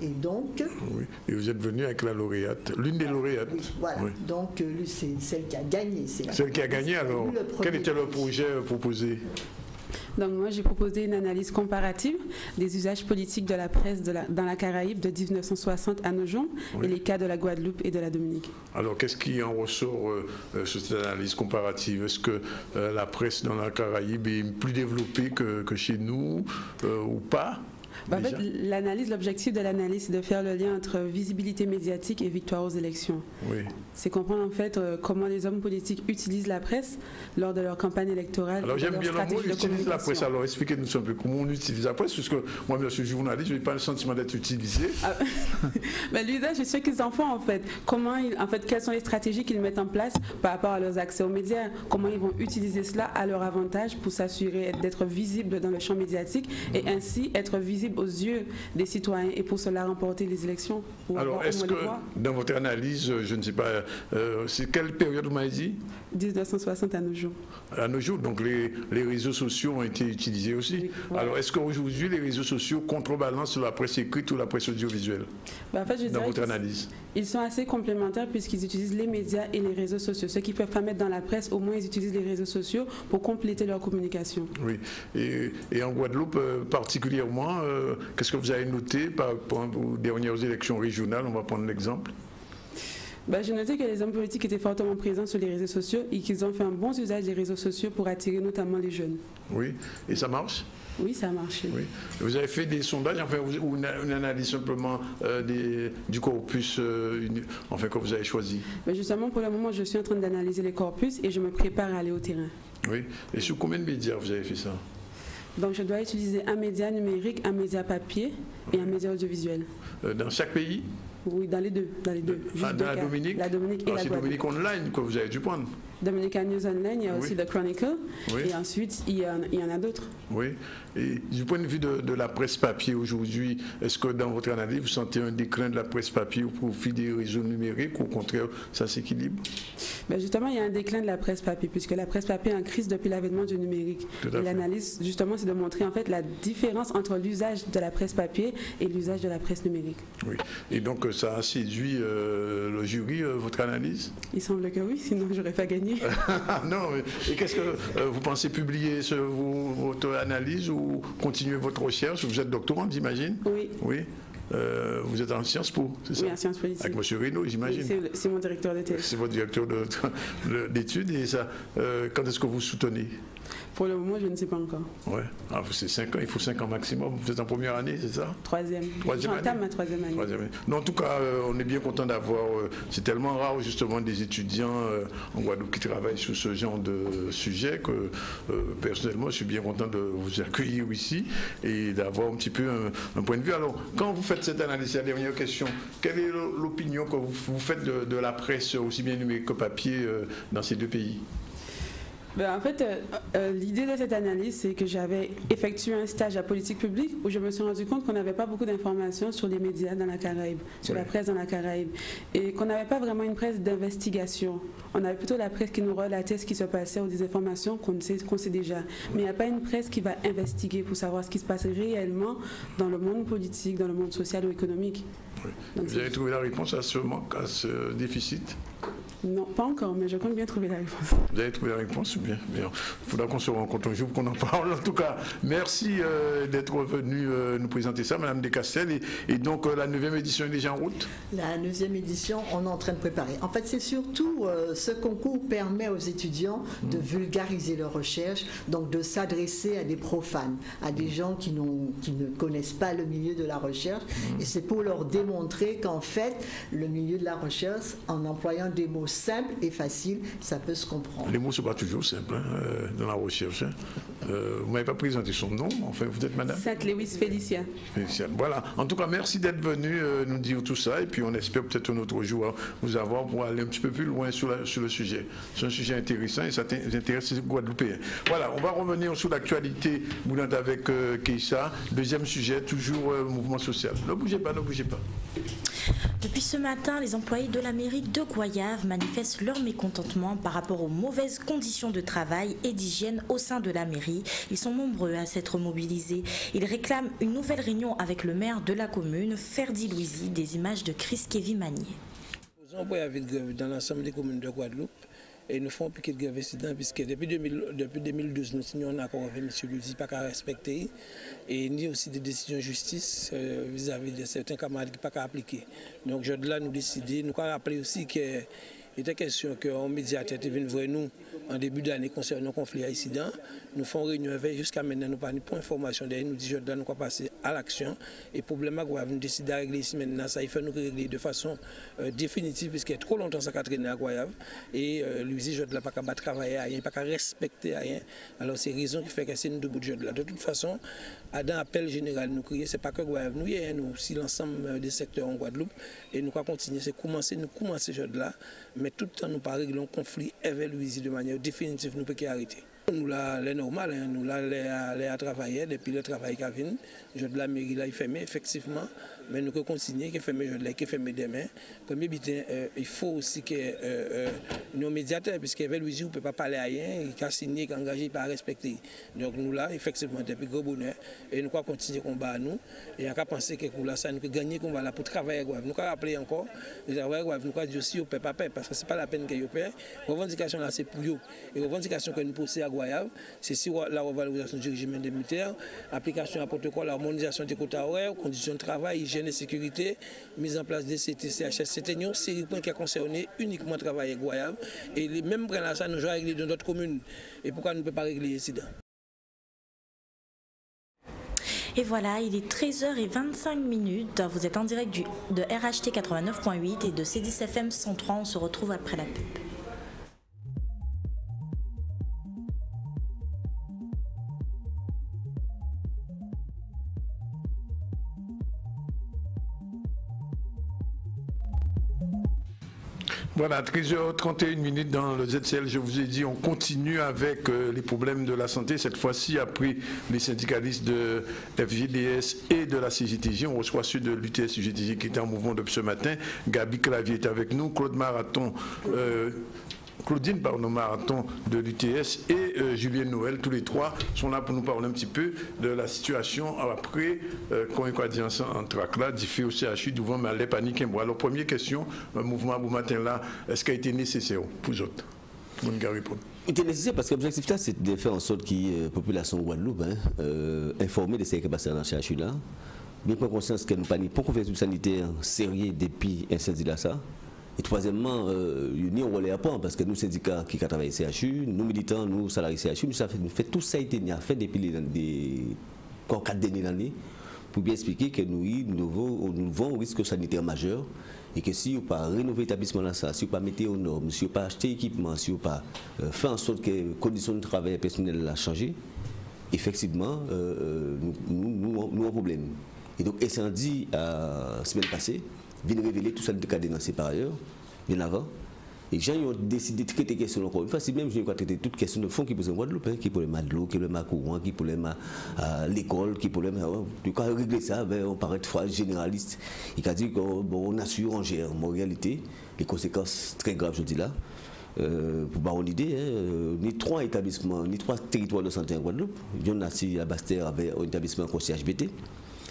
Et donc... Oui. Et vous êtes venu avec la lauréate, l'une des lauréates. Oui, voilà. Oui. Donc, c'est celle qui a gagné. Celle qui a gagné, alors. Quel était le projet proposé? Donc moi, j'ai proposé une analyse comparative des usages politiques de la presse dans la Caraïbe de 1960 à nos jours et les cas de la Guadeloupe et de la Dominique. Alors, qu'est-ce qui en ressort sur cette analyse comparative? Est-ce que la presse dans la Caraïbe est plus développée que chez nous ou pas? En fait, l'objectif de l'analyse, c'est de faire le lien entre visibilité médiatique et victoire aux élections. Oui. C'est comprendre en fait comment les hommes politiques utilisent la presse lors de leur campagne électorale. Alors j'aime bien le mot utilise la presse. Alors expliquez-nous un peu comment on utilise la presse, parce que moi, je suis journaliste, je n'ai pas le sentiment d'être utilisé. L'usage, c'est ce qu'ils en font en fait. Quelles sont les stratégies qu'ils mettent en place par rapport à leurs accès aux médias? Comment ils vont utiliser cela à leur avantage pour s'assurer d'être visibles dans le champ médiatique et ainsi être visibles aux yeux des citoyens et pour cela remporter les élections. Alors, est-ce que dans votre analyse, je ne sais pas, c'est quelle période vous m'avez dit? 1960 à nos jours. À nos jours, donc les réseaux sociaux ont été utilisés aussi. Oui, voilà. Alors, est-ce qu'aujourd'hui, les réseaux sociaux contrebalancent la presse écrite ou la presse audiovisuelle en fait, dans votre analyse? Ils sont assez complémentaires puisqu'ils utilisent les médias et les réseaux sociaux. Ceux qui ne peuvent pas mettre dans la presse, au moins ils utilisent les réseaux sociaux pour compléter leur communication. Oui. Et en Guadeloupe particulièrement, qu'est-ce que vous avez noté par rapport aux dernières élections régionales? On va prendre l'exemple. J'ai noté que les hommes politiques étaient fortement présents sur les réseaux sociaux et qu'ils ont fait un bon usage des réseaux sociaux pour attirer notamment les jeunes. Oui. Et ça marche? Oui, ça a marché. Oui. Vous avez fait des sondages, enfin, ou une analyse simplement du corpus que vous avez choisi? Justement, pour le moment, je suis en train d'analyser les corpus et je me prépare à aller au terrain. Oui. Et sur combien de médias vous avez fait ça? Donc, je dois utiliser un média numérique, un média papier et un média audiovisuel. Dans chaque pays? Oui, dans les deux. Dans la Dominique? La Dominique et la Guadeloupe. C'est Dominique Online que vous avez dû prendre? Dominican News Online, il y a aussi The Chronicle, et ensuite il y en a d'autres. Oui, et du point de vue de la presse papier aujourd'hui, est-ce que dans votre analyse, vous sentez un déclin de la presse papier au profit des réseaux numériques ou au contraire, ça s'équilibre? Justement, il y a un déclin de la presse papier, puisque la presse papier est en crise depuis l'avènement du numérique. Et l'analyse, justement, c'est de montrer en fait la différence entre l'usage de la presse papier et l'usage de la presse numérique. Oui, et donc ça a séduit le jury, votre analyse? Il semble que oui, sinon je n'aurais pas gagné. oui. Non, et qu'est-ce que vous pensez publier votre analyse ou continuer votre recherche? Vous êtes doctorant, j'imagine? Oui. Oui. Vous êtes en Sciences Po, c'est ça? Oui, en Sciences politiques. Avec M. Rino, j'imagine? Oui, c'est mon directeur de thèse. C'est votre directeur d'études. Et ça, quand est-ce que vous soutenez? Pour le moment, je ne sais pas encore. Ouais. Ah, c'est 5 ans, il faut 5 ans maximum. Vous êtes en première année, c'est ça? Troisième. J'entame ma troisième année. Non, en tout cas, on est bien content d'avoir... c'est tellement rare, justement, des étudiants en Guadeloupe qui travaillent sur ce genre de sujet que, personnellement, je suis bien content de vous accueillir ici et d'avoir un petit peu un point de vue. Alors, quand vous faites cette analyse, la dernière question, quelle est l'opinion que vous faites de la presse, aussi bien numérique que papier, dans ces deux pays? En fait, l'idée de cette analyse, c'est que j'avais effectué un stage à politique publique où je me suis rendu compte qu'on n'avait pas beaucoup d'informations sur les médias dans la Caraïbe, sur la presse dans la Caraïbe, et qu'on n'avait pas vraiment une presse d'investigation. On avait plutôt la presse qui nous relatait ce qui se passait ou des informations qu'on sait déjà. Mais il n'y a pas une presse qui va investiguer pour savoir ce qui se passe réellement dans le monde politique, dans le monde social ou économique. Oui. Donc, vous avez trouvé la réponse à ce manque, à ce déficit? Non, pas encore, mais je compte bien trouver la réponse. Vous avez trouvé la réponse? Bien. Il faudra qu'on se rencontre un jour, qu'on en parle. En tout cas, merci d'être venu nous présenter ça, Madame Descastels. Et donc, la 9e édition est déjà en route? La 9e édition, on est en train de préparer. En fait, c'est surtout, ce concours permet aux étudiants de vulgariser leurs recherches, donc de s'adresser à des profanes, à des gens qui ne connaissent pas le milieu de la recherche. Et c'est pour leur démontrer qu'en fait, le milieu de la recherche, en employant des mots simples et faciles, ça peut se comprendre. Les mots ne sont pas toujours simples dans la recherche. Vous ne m'avez pas présenté son nom, enfin, vous êtes madame? Sainte-Léwis Félicia. Voilà. En tout cas, merci d'être venu nous dire tout ça. Et puis, on espère peut-être un autre jour vous avoir pour aller un petit peu plus loin sur le sujet. C'est un sujet intéressant et ça intéresse les Guadeloupéens. Voilà, on va revenir sur l'actualité boulante avec Keïssa. Deuxième sujet, toujours mouvement social. Ne bougez pas, ne bougez pas. Depuis ce matin, les employés de la mairie de Goyave manifestent leur mécontentement par rapport aux mauvaises conditions de travail et d'hygiène au sein de la mairie. Ils sont nombreux à s'être mobilisés. Ils réclament une nouvelle réunion avec le maire de la commune, Ferdi Louisi, des images de Chris Kevin Magnier. Nous avons dans l'ensemble des communes de Guadeloupe et nous faisons un piquet de grève incident puisque depuis 2012, nous signons un accord avec M. Louisi pas qu'à respecter et ni aussi des décisions de justice vis-à-vis de certains camarades qui pas qu'à appliquer. Donc aujourd'hui là nous décidons, nous avons rappelé aussi que il était question qu'un médiateur est venu voir nous en début d'année concernant le conflit incident. Nous faisons réunion avec jusqu'à maintenant, nous n'avons pas d'informations. Nous disons que nous allons passer à l'action. Et le problème est que nous décidons de régler ici maintenant. Ça, il faut nous régler de façon définitive, puisqu'il y a trop longtemps ça a traîné à Goyave. Et lui, je ne pas qu'à travailler à rien, pas qu'à respecter à rien. Alors, c'est la raison qui fait que c'est nous debout de jeu de là. De toute façon, dans l'appel général, nous crions, ce n'est pas que Goyave, nous aussi l'ensemble des secteurs en Guadeloupe. Et nous allons continuer, c'est commencer ce jeu de là. Mais tout le temps, nous pas régler un conflit avec Louisi de manière définitive, nous ne pouvons pas arrêter. Nous, là, les normales, nous, là, les à travailler, depuis le travail qui vient, je de la mairie, là, il ferme, effectivement, mais nous pouvons continuer, qui ferme, je de là, qui ferme demain. Premier butin, il faut aussi que nos médiateurs, puisqu'il y a Louisi, on ne peut pas parler à rien, il a signé, il a engagé, il pas respecté. Donc, nous, là, effectivement, depuis gros bonheur, et nous allons continuer le combat à nous, et on a pensé que pour là, ça, nous pouvons gagner le combat là pour travailler à Guadeloupe. Nous allons rappeler encore, les travailleurs à Guadeloupe, nous allons dire aussi, on ne peut pas payer, parce que ce n'est pas la peine qu'ils paient. La revendication là, c'est pour eux. Et la revendication que nous possédons à Goyave, c'est sur la revalorisation du régime indemnitaire, application à protocole, harmonisation des quotas horaires, conditions de travail, hygiène et sécurité, mise en place des CTCHS. C'était une série de points qui a concerné uniquement le travail à Goyave. Et les mêmes points là, ça nous a réglé dans d'autres communes. Et pourquoi nous ne pouvons pas régler l'incident? Et voilà, il est 13h25. Vous êtes en direct de RHT 89.8 et de C10 FM 103. On se retrouve après la pub. Voilà, 13h31 dans le ZCL, je vous ai dit, on continue avec les problèmes de la santé. Cette fois-ci, après les syndicalistes de FGDS et de la CGTJ, on reçoit ceux de l'UTS-UGTJ qui étaient en mouvement depuis ce matin. Gabi Clavier est avec nous, Claudine Marathon de l'UTS et Julien Noël, tous les trois sont là pour nous parler un petit peu de la situation après coïncidence entre ACLA, diffé au CHU, devant Malais, Panique. Alors, première question, un mouvement à vous matin là, est-ce qu'il a été nécessaire pour vous autres? C'est nécessaire parce que l'objectif là, c'est de faire en sorte que la population de Guadeloupe informée de ce qui est passé dans la CHU là, bien prendre conscience que nous n'avons pas de couverture sanitaire sérieux depuis incendie là ça. Et troisièmement, nous on relève pas parce que nous syndicats qui travaillent CHU, nous militants, nous salariés CHU, nous fait tout ça a été fait depuis les 4 dernières années pour bien expliquer que nous vont au risque sanitaire majeur et que si vous pas rénover l'établissement là ça, si vous pas mettre aux normes, si vous pas acheter équipement, si vous pas faire en sorte que les conditions de travail personnel a changé, effectivement nous avons un problème. Et donc incendie la semaine passée vient révéler tout ça de cas dénoncé par ailleurs, bien avant. Et les gens ont décidé de traiter question encore une fois. Si même je vais traiter toutes questions de fond qui posent en Guadeloupe, qui problème à l'eau, qui problème à courant, qui problème à l'école, qui problème à. Du coup, régler ça, on paraît être phrase généraliste. Il a dit qu'on assure, on gère. Mais en réalité, les conséquences très graves, je dis là. Pour avoir une idée, ni 3 établissements, ni 3 territoires de santé en Guadeloupe. Il y en a ici à Basse-Terre avec un établissement comme CHBT.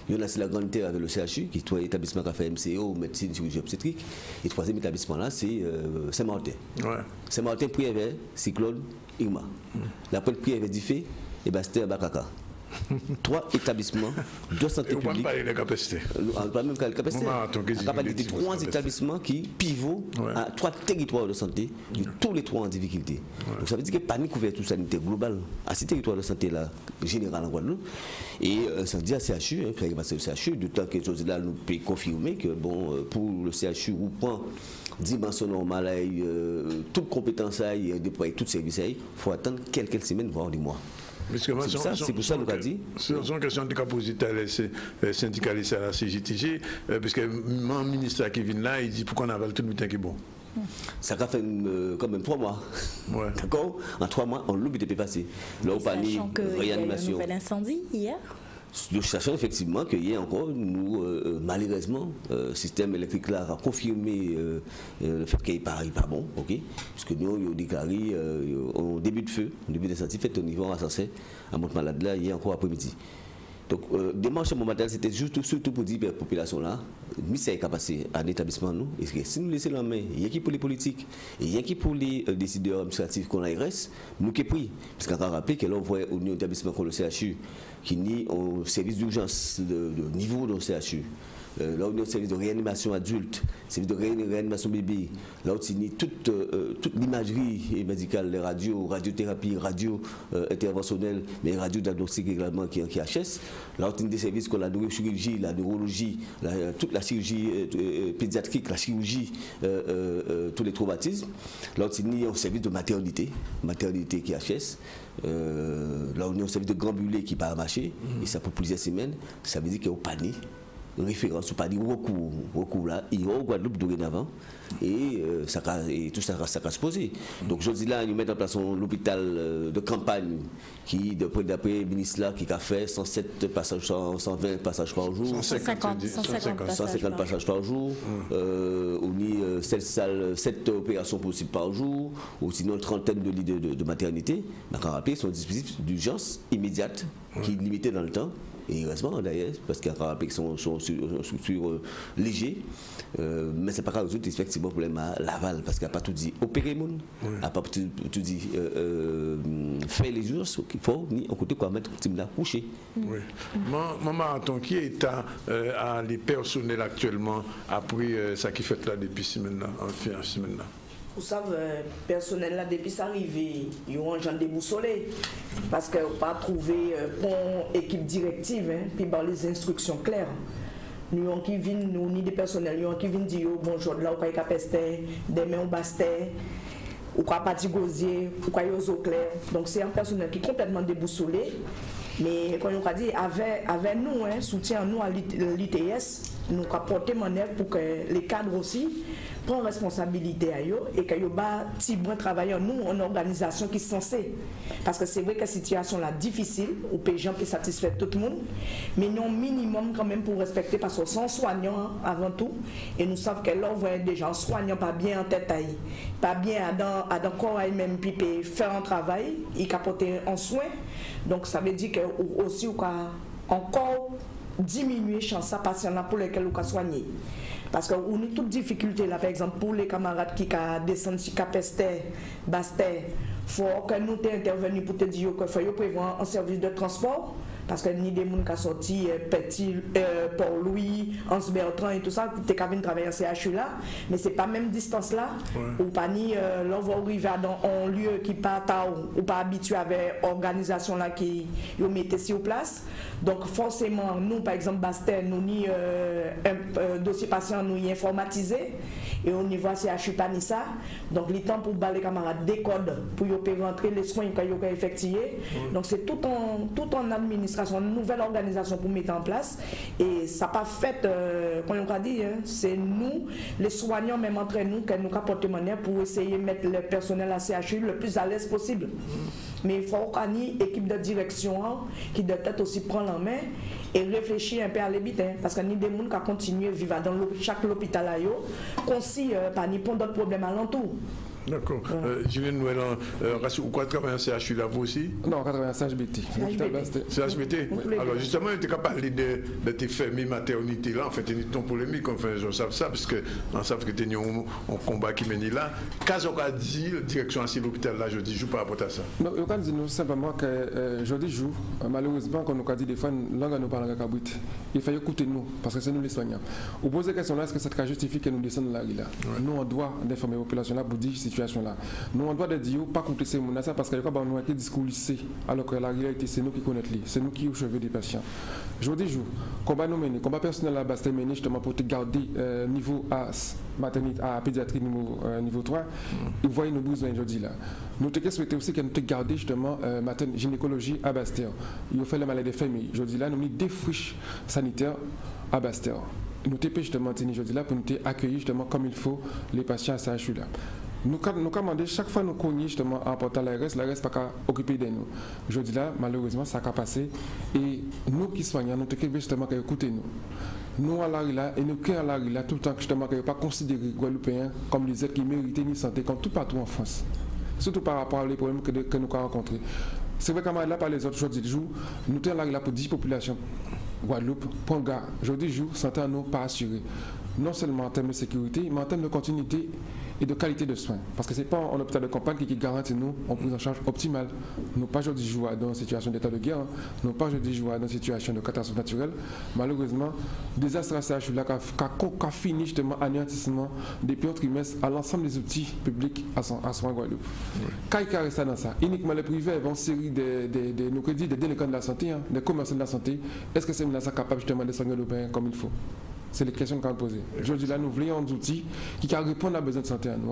Il y en a la Grande Terre avec le CHU, qui est un établissement qui a fait MCO, médecine, chirurgie obstétrique. Et le 3e établissement là, c'est Saint-Martin. Ouais. Saint-Martin, Priévet, Cyclone, Irma. La première Priévet d'Ifé et Basse-Terre, Bakaka. 3 établissements de santé publique. On ne peut pas parler de capacité. On ne peut pas même parler de capacité. On va parler de 3 établissements qui pivotent à 3 territoires de santé, tous les 3 en difficulté. Ouais. Donc ça veut dire qu'il n'y a pas de couverture sanitaire globale à ces territoires de santé là, général en Guadeloupe. Et ça veut dire à CHU, le CHU, d'autant que chose là nous peut confirmer que bon, pour le CHU, on prend dimension normale, toute compétence, déployer tout service, il faut attendre quelques semaines, voire des mois. C'est pour ça que nous avons dit. C'est une question de caposité les syndicalistes à la CGTG, parce que mon ministre qui vient là, il dit pourquoi on avale tout le temps qui est bon. Ça a fait quand même 3 mois. Ouais. D'accord. En 3 mois, on l'oublie de passer. Là, on parle de réanimation. Il y a eu un nouvel incendie hier. Nous cherchons effectivement qu'il y ait encore, nous, malheureusement, le système électrique là a confirmé le fait qu'il n'est pas bon, ok? Puisque nous, avons déclaré au début de feu, au début d'incendie, fait au niveau Assassin, à Monte-Malade là, hier encore après-midi. Donc, démarche momentanée, c'était surtout pour dire à la population là, nous, c'est passé à l'établissement, nous, et si nous laissons la main, il y a qui pour les politiques, et il y a qui pour les décideurs administratifs qu'on a reste, nous qui pris. Parce qu'on a rappelé que là, on voit au niveau d'établissement comme le CHU, qui nie au service d'urgence de niveau de CHU. Là où il y a un service de réanimation adulte, service de réanimation bébé, là où il y a toute l'imagerie médicale, les radios, radiothérapie, radio interventionnelle, mais radio diagnostic également qui est en HS, là où il y a des services comme la neurochirurgie, la neurologie, toute la chirurgie pédiatrique, la chirurgie, tous les traumatismes, là où il y a un service de maternité qui est HS, là où il y a un service de grand-bulé qui part à marcher, et ça pour plusieurs semaines, ça veut dire qu'il y a un panier. Référence ou pas dire recours là, il y a au Guadeloupe dorénavant et tout ça va se poser. Donc je dis là, nous mettons en place l'hôpital de campagne qui, d'après le ministre là, qui a fait 107 passages, 120 passages par jour, 150 passages par jour, on y 7 opérations possibles par jour, ou sinon une trentaine de lits de maternité. Mais quand on rappelle, c'est un dispositif d'urgence immédiate qui est limité dans le temps. Et heureusement d'ailleurs, parce qu'il y a un rappel qui sont structures légers, mais c'est pas grave, résoudre effectivement le problème à Laval, parce qu'il n'y a pas tout dit opérer monde, il n'y a pas tout dit faire les urgences qu'il faut, ni en côté quoi mettre là couché. Oui. Maman, qui est à les personnels actuellement après ça qui fait là depuis semaine là, en semaine là? Vous savez, personnel là, depuis ça arrivé, ils ont un genre déboussolé. Parce qu'ils n'ont pas trouvé une équipe directive, puis par les instructions claires. Nous avons qui viennent, nous ni des personnels, nous avons qui viennent dire bonjour, là, on peut pester, demain on bastait, ou quoi parti gosier, ou quoi aux eaux claires. Donc c'est un personnel qui est complètement déboussolé. Mais quand on a dit avec nous, soutien nous à l'ITS, nous avons porté manœuvre pour que les cadres aussi prennent responsabilité à eux et que nous bon travailler nous en organisation qui est censée. Parce que c'est vrai que la situation là difficile, où les gens peuvent satisfaire tout le monde, mais nous minimum quand même pour respecter parce qu'on sont soignants avant tout et nous savons que là on voit des gens soignants pas bien en tête, pas bien à dans corps même puis faire un travail, ils capoter en soin. Donc ça veut dire que aussi encore diminuer les chances de patients pour lesquels on peut soigner. Parce qu'on a toute difficulté là, par exemple, pour les camarades qui descendent sur Capester, Bastet, il faut que nous intervenions pour te dire qu'il faut prévoir un service de transport. Parce que ni des gens qui sont sortis, Petit, Port-Louis, Anse-Bertrand et tout ça, qui ont travaillé en CHU là, mais ce n'est pas même distance là, ou pas ni l'on arriver dans un lieu qui pas ou pas habitué avec l'organisation là qui ont mis sur place. Donc forcément, nous par exemple, Bastet, nous ni un dossier patient nous y informatisé, et au niveau CHU pas ni ça. Donc le temps pour les camarades des codes pour y rentrer les soins qu'ils ont effectués. Donc c'est tout en administration, une nouvelle organisation pour mettre en place, et ça n'a pas fait, comme on a dit, hein, c'est nous, les soignants, même entre nous, que nous apportons manière pour essayer de mettre le personnel à CHU le plus à l'aise possible. Mais il faut qu'il y ait une équipe de direction qui doit peut-être aussi prendre en main et réfléchir un peu à l'habitude, hein, parce qu'il y a des gens qui continuent à vivre dans chaque hôpital, qu'on s'y pas ni pour d'autres problèmes alentour. D'accord. Julien Noël, ou quoi travailler en CHU là vous aussi? Non, 80 CHBT. CHBT. Alors justement, tu as parlé de tes fermées maternité là, en fait, il y a une polémique, enfin, je sais ça, parce que on sait que tu as un combat qui mène là. Qu'est-ce qu'on a dit, la direction de l'hôpital là, je dis, joue par rapport à ça? Non, on a dit simplement que je dis, joue, malheureusement, quand on a dit des fois, langue nous parle avec Kabouit, il faut écouter nous, parce que c'est nous les soignants. Vous posez la question là, est-ce que ça justifie que nous descendons là? Nous, on doit informer la population là pour dire situation là. Nous on doit dire pas compter ces gens ça parce que nous avons un discours lycée alors que la réalité c'est nous qui connaissons, c'est nous qui au chevet des patients. Je dis jour, combat nous mener, combat personnel à base mener justement pour te garder niveau à maternité à pédiatrie niveau 3. Vous voyez nos besoins aujourd'hui là. Nous te souhaiter aussi que nous te garder justement gynécologie à Bastia. Il fait la maladie des familles. Aujourd'hui là nous mis des friches sanitaires à Bastia. Nous te justement aujourd'hui là pour nous accueillir justement comme il faut les patients à CHU là. Nous commandons chaque fois nous cognons justement en portant l'ARS pas qu'à occuper de nous. Je dis là, malheureusement, ça a passé. Et nous qui soignons, nous devons justement écouter nous. Nous à l'arrêt et nous qui à l'arrêt tout le temps justement que pas considérer les Guadeloupéens comme des êtres qui méritent une santé comme tout partout en France. Surtout par rapport aux problèmes que nous avons rencontrés. C'est vrai qu'à là par les autres jours du jour, nous sommes là pour 10 populations. Guadeloupe, Ponga, aujourd'hui jour, santé à nous pas assurée. Non seulement en termes de sécurité, mais en termes de continuité et de qualité de soins. Parce que ce n'est pas un hôpital de campagne qui garantit nous en prise en charge optimale. Nous pas aujourd'hui jouer dans une situation d'état de guerre, nous pas aujourd'hui jouer dans une situation de catastrophe naturelle. Malheureusement, désastre à CHU là qui fini justement anéantissement des pions trimestres à l'ensemble des outils publics à soins Guadeloupe. Quand il reste dans ça, uniquement les privés vont série nos crédits des délinquants de la santé, des commerçants de la santé. Est-ce que c'est là capable justement de soigner l'Européen comme il faut? C'est les questions qu'on a posées. Aujourd'hui, là, nous voulons des outils qui répondent à besoin de santé à nous.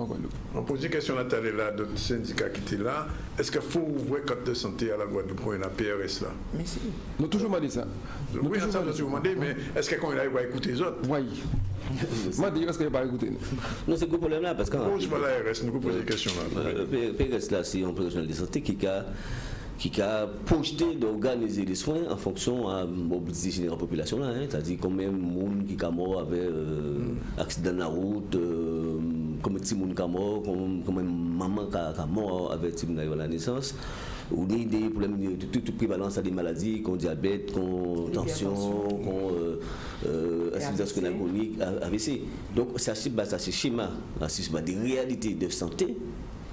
On pose des questions à là, d'autres syndicats qui étaient là. Est-ce qu'il faut ouvrir carte de santé à la Guadeloupe pour la PRS là? Mais si. Nous avons toujours demandé ça. Oui, ça, je suis demandé, mais est-ce qu'on arrive à écouter les autres? Oui. Moi, je dis, est-ce qu'il n'y a pas écouté? Non, c'est le problème là, parce que. Pourquoi je vais à l'ARS? Nous posons des questions là. PRS là, c'est un professionnel de santé qui a projeté d'organiser les soins en fonction à mobiliser la population là, hein, c'est-à-dire combien de monde qui est mort avec accident de la route, combien de monde qui est mort, combien de maman qui est mort avec la naissance, ou des problèmes de toute prévalence à des maladies, comme diabète, comme tension, comme insuffisance rénale chronique, AVC. Donc c'est ce schéma, des réalités de santé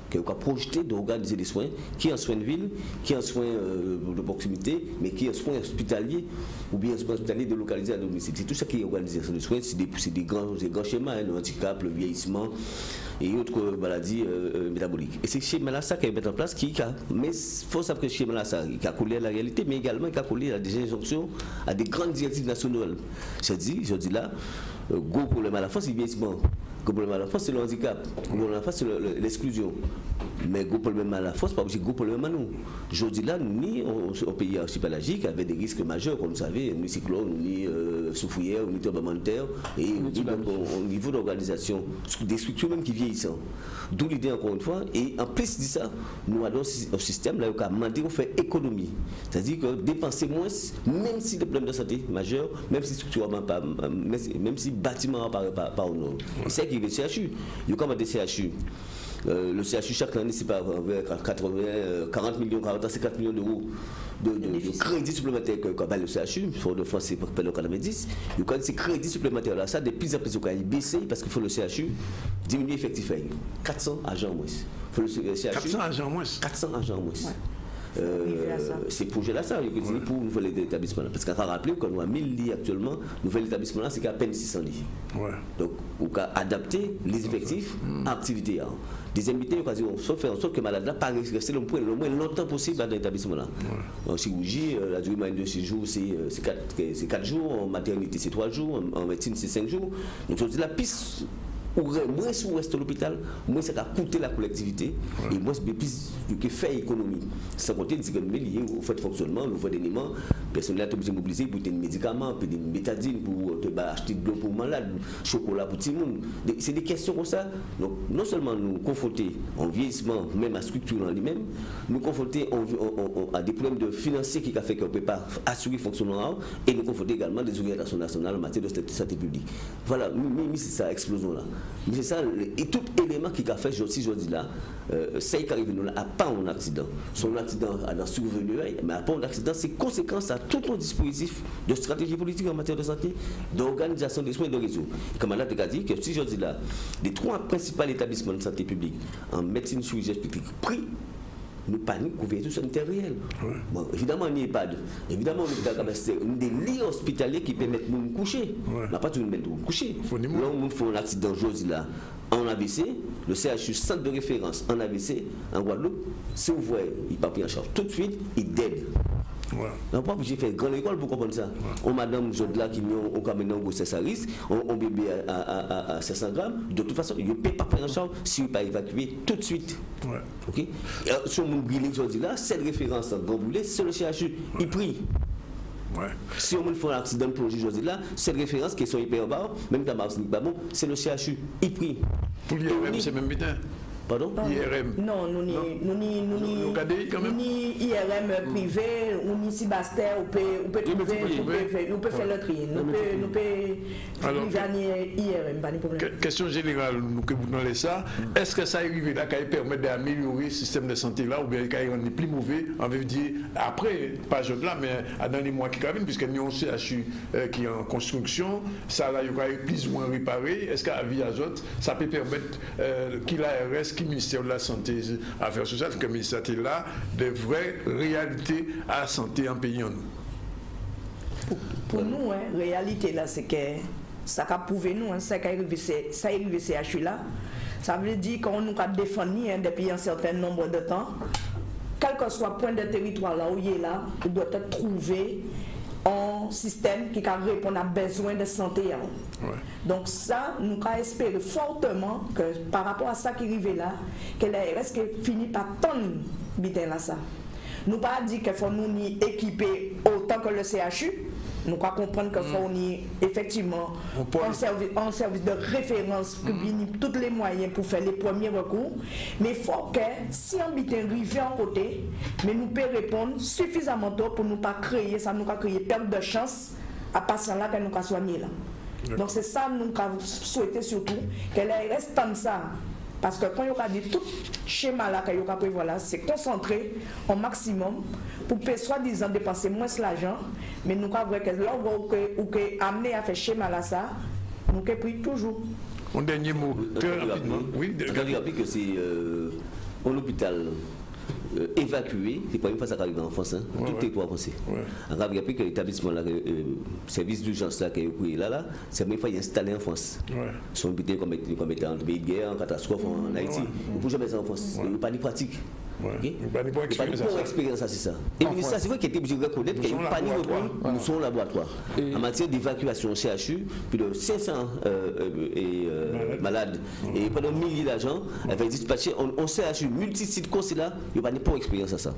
qui a projeté d'organiser des soins, qui est en soins de ville, qui est en soins de proximité, mais qui est en soins hospitaliers, ou bien en soins hospitaliers délocalisés à domicile. C'est tout ça qui est organisation de soins, c'est des grands schémas, hein, le handicap, le vieillissement et autres maladies métaboliques. Et ces schémas-là, ça qui est mis en place, mais il faut savoir que ce schéma-là, ça, il a collé à la réalité, mais également il a collé à des injonctions, à des grandes directives nationales. Je dis là, gros problème à la France, c'est le vieillissement. Le problème à la France, c'est le handicap. Le problème à la France, c'est l'exclusion. Mais le problème à la France, pas aussi gros problème à nous. Aujourd'hui, là, nous, au pays archipélagique, avec des risques majeurs, comme vous savez, ni cyclone, ni souffrière, ni tremblement de terre, et au niveau d'organisation, des structures même qui vieillissent. D'où l'idée, encore une fois, et en plus de ça, nous avons un système là, qui a demandé de faire économie. C'est-à-dire que dépenser moins, même si des problèmes de santé majeurs, même si structurellement pas, même si bâtiment pas au nord. C'est qui est le CHU. Il y a comme des CHU. Le CHU chaque année c'est pas 40 millions, 50 millions d'euros de crédits supplémentaires que va le CHU, il faut de force pour le 90. Et quand ces crédits supplémentaires là, ça de plus en plus au cas baisser parce qu'il faut le CHU diminuer effectif 400 agents moins. Faut le CHU 400 agents moins. 400 agents moins. Ces projets-là, ça, pour nouvel établissement. Parce qu'on a rappelé qu'on a 1000 lits actuellement, nouvel établissement là, c'est qu'à peine 600 lits. Donc, on a adapté les effectifs à l'activité. Deuxième idée, on va faire en sorte que le malade là pas rester le moins longtemps possible dans l'établissement là. En chirurgie, la durée moyenne de 6 jours, c'est 4 jours, en maternité, c'est 3 jours, en médecine, c'est 5 jours. Donc, c'est la piste. Moins si on reste à l'hôpital, moins ça va coûter la collectivité et moins plus que faire économie. Sans compter que nous lié au fait de fonctionnement, nous faisons des éléments, personne là est mobilisé pour des médicaments, pour des bétadines, pour acheter de l'eau pour malades, chocolat pour tout le monde. C'est des questions comme ça. Donc non seulement nous confronter en vieillissement, même à la structure en lui-même, nous confronter à des problèmes de financiers qui fait qu'on ne peut pas assurer le fonctionnement et nous confronter également des orientations nationales en matière de santé publique. Voilà, c'est ça explosion là. Mais c'est ça, et tout élément qui a fait, si je dis là, ça qui arrive là, à pas un accident. Son accident a survenu, mais à pas un accident, c'est conséquence à tout un dispositif de stratégie politique en matière de santé, d'organisation des soins et de réseau. Comme on a dit que si je dis là, les 3 principaux établissements de santé publique en médecine, chirurgie esthétique pris, nous panique couverture sanitaire réelle. Bon, évidemment, il n'y a pas de. Évidemment, on a des lits hospitaliers qui permettent de nous coucher. On n'a pas tout de mettre nous coucher. Là, on fait un accident aujourd'hui là, en AVC, le CHU, centre de référence en AVC, en Guadeloupe, si vous voyez, il n'est pas pris en charge tout de suite, il dead. On pas obligé de faire grande école pour comprendre ça. On madame Jodla qui ont quand un grossesse à risque, on bébé à 500 grammes, de toute façon, il ne peut pas prendre en charge s'il n'est pas évacué tout de suite. Ok? Sur mon brûlé aujourd'hui là, cette référence en grand brûlé, c'est le CHU, il prie. Si on fait un accident pour aujourd'hui là, cette référence qui sont hyper bas, même dans Martinique, c'est le CHU, il prie. Pour l'IRM, c'est même bien. Pardon? IRM. Non, nous ni IRM privé, ou ni Sébastien, on peut faire le tri. Nous peut gagner IRM, pas de problème. Question générale, nous que vous donnez ça, est-ce que ça arrive là, qui permet d'améliorer le système de santé là, ou bien qu'il est plus mauvais, on veut dire, après, pas juste là, mais dans les mois qui viennent, puisque nous avons un CHU qui est en construction, ça là, il va être plus ou moins réparé, est-ce qu'à Vie Azote, ça peut permettre qu'il ARS, qui ministère de la Santé et Affaires sociales, que le ministère est là, de vraies réalités à la santé en pays en nous. Pour nous, réalité là, c'est que ça a prouvé nous, ça a arrivé CHU là, ça veut dire qu'on nous a défendu depuis un certain nombre de temps, quel que soit le point de territoire là où il est là, il doit être trouvé un système qui répond à besoin de santé. Donc ça, nous avons espéré fortement que par rapport à ça qui arrive là, que l'ARS finit par tendre bitin là ça. Nous pas dit qu'il faut nous équiper autant que le CHU. Nous devons comprendre qu'il faut effectivement un service de référence public, tous les moyens pour faire les premiers recours. Mais il faut que si on arrive en côté, mais nous pouvons répondre suffisamment tôt pour ne pas créer ça, nous pas créer perte de chance à patient là que nous avons soigné là. Donc c'est ça nous avons souhaité surtout qu'elle reste comme ça. Parce que quand il y a dit tout schéma là qu'il y a prévu là, c'est concentrer au maximum pour soi-disant dépenser moins l'argent, mais nous avons vu que là où que amener à faire schéma là ça, nous avons pris toujours. Un dernier mot, très rapidement. Oui, regardez que c'est un hôpital évacué, c'est pas une fois ça arrive en France, tout est pour avancer. On a regardé que l'établissement, service d'urgence là, qui est là, c'est la même fois installé en France. Son hôpital comme étant en pays de guerre, en catastrophe en Haïti. On ne peut jamais ça en France. Il n'y a pas de pratique. Il n'y a pas de expérience à ça. Et le ministère, c'est vrai qu'il était obligé de reconnaître qu'il n'y a pas de recours, nous sommes laboratoire. En matière d'évacuation CHU, plus de 500 malades et pendant 1000 d'agents, avec dispatché, on CHU multi-sites comme là, il n'y a pas d'expérience à ça.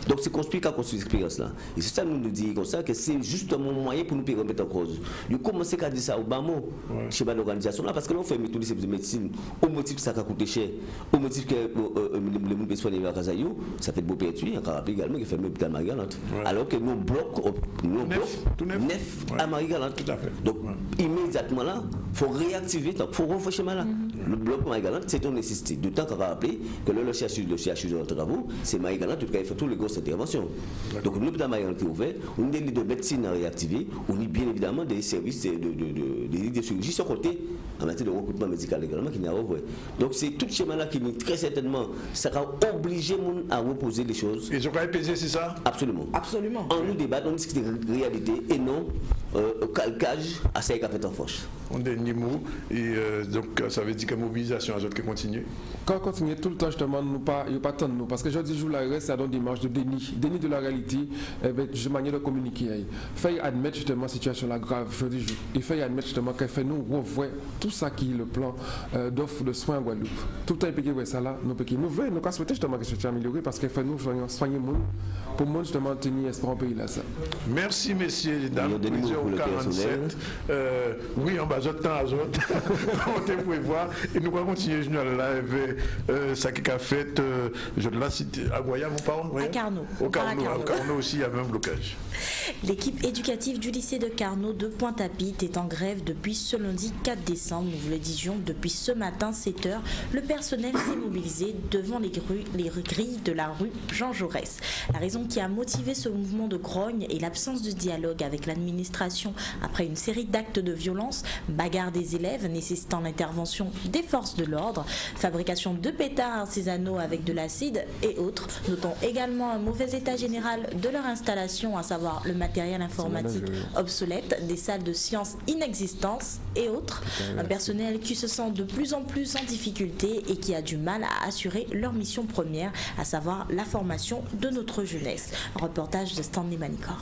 Donc c'est construit qu'à construire cette expérience-là. Et c'est ça nous dit comme ça, que c'est justement un moyen pour nous remettre en cause. Nous commençons à dire ça au bas mot, chez l'organisation là, parce que là on fait tous les services de médecine, au motif que ça a coûté cher, au motif que les gens soignent ça fait de beaux pertuis, on a rappelé également qu'il fait l'hôpital Marie-Galante. Alors que nous bloquons neuf à Marie-Galante. Donc immédiatement là, il faut réactiver, il faut refaire schéma là. Le bloc Marie-Galante, c'est une nécessité. D'autant qu'on va rappeler que le CHU de travaux, c'est Marie-Galante qui fait toutes les grosses interventions. Donc l'hôpital Marie-Galante qui est ouvert, on a des lits de médecine à réactiver, on a bien évidemment des services de chirurgie sur côté en matière de recrutement médical également qui n'est pas ouvert. Donc c'est tout ce schéma-là qui très certainement sera obligé à reposer les choses. Et je crois que c'est ça? Absolument. Absolument. On nous débat, on discute de réalité et non calcage à ce qu'a fait en force. On dernier mot, et donc ça veut dire que la mobilisation à qui continue. Quand on continue tout le temps, justement, il n'y a pas tant de nous. Parce que je dis, jour la reste, ça donne des marges de déni de la réalité, avec une manière de communiquer. Il faut admettre justement la situation là grave. Je dis, il faut admettre justement qu'il faut nous revoir tout ça qui est le plan d'offre de soins en Guadeloupe. Tout le temps, il faut ça là, nous voulons, nous souhaiter justement que ce soit amélioré parce qu'il faut nous soigner le monde pour nous justement tenir espoir en pays là. Ça. Merci messieurs et dames. Au 47. Oui, en bas de temps à autre. On te pouvez voir. Et nous allons continuer là avec ça qui a fait. Je la cite à Guaya, vous parlez? À Carnot. Au Carnot aussi, il y avait un blocage. L'équipe éducative du lycée de Carnot de Pointe-à-Pitre est en grève depuis ce lundi 4 décembre. Nous vous le disions, depuis ce matin 7h, le personnel s'est mobilisé devant les grilles de la rue Jean Jaurès. La raison qui a motivé ce mouvement de grogne est l'absence de dialogue avec l'administration après une série d'actes de violence, bagarre des élèves nécessitant l'intervention des forces de l'ordre, fabrication de pétards artisanaux avec de l'acide et autres. Notons également un mauvais état général de leur installation, à savoir le matériel informatique obsolète, des salles de sciences inexistantes et autres. Un personnel qui se sent de plus en plus en difficulté et qui a du mal à assurer leur mission première, à savoir la formation de notre jeunesse. Un reportage de Stanley Manicor.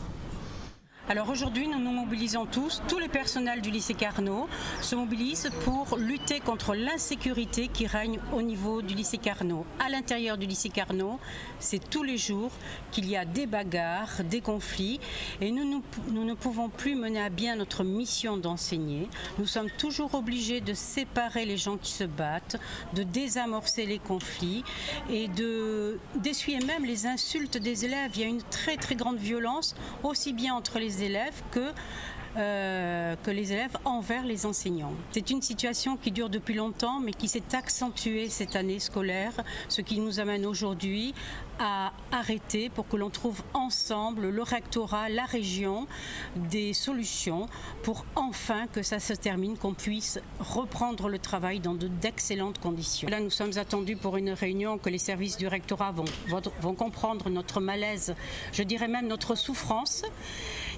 Alors aujourd'hui, nous nous mobilisons tous les personnels du lycée Carnot se mobilisent pour lutter contre l'insécurité qui règne au niveau du lycée Carnot. À l'intérieur du lycée Carnot, c'est tous les jours qu'il y a des bagarres, des conflits et nous ne pouvons plus mener à bien notre mission d'enseigner. Nous sommes toujours obligés de séparer les gens qui se battent, de désamorcer les conflits et d'essuyer même les insultes des élèves. Il y a une très très grande violence, aussi bien entre les élèves que les élèves envers les enseignants. C'est une situation qui dure depuis longtemps mais qui s'est accentuée cette année scolaire, ce qui nous amène aujourd'hui à arrêter pour que l'on trouve ensemble, le rectorat, la région, des solutions pour enfin que ça se termine, qu'on puisse reprendre le travail dans d'excellentes conditions. Là, nous sommes attendus pour une réunion que les services du rectorat vont comprendre notre malaise, je dirais même notre souffrance.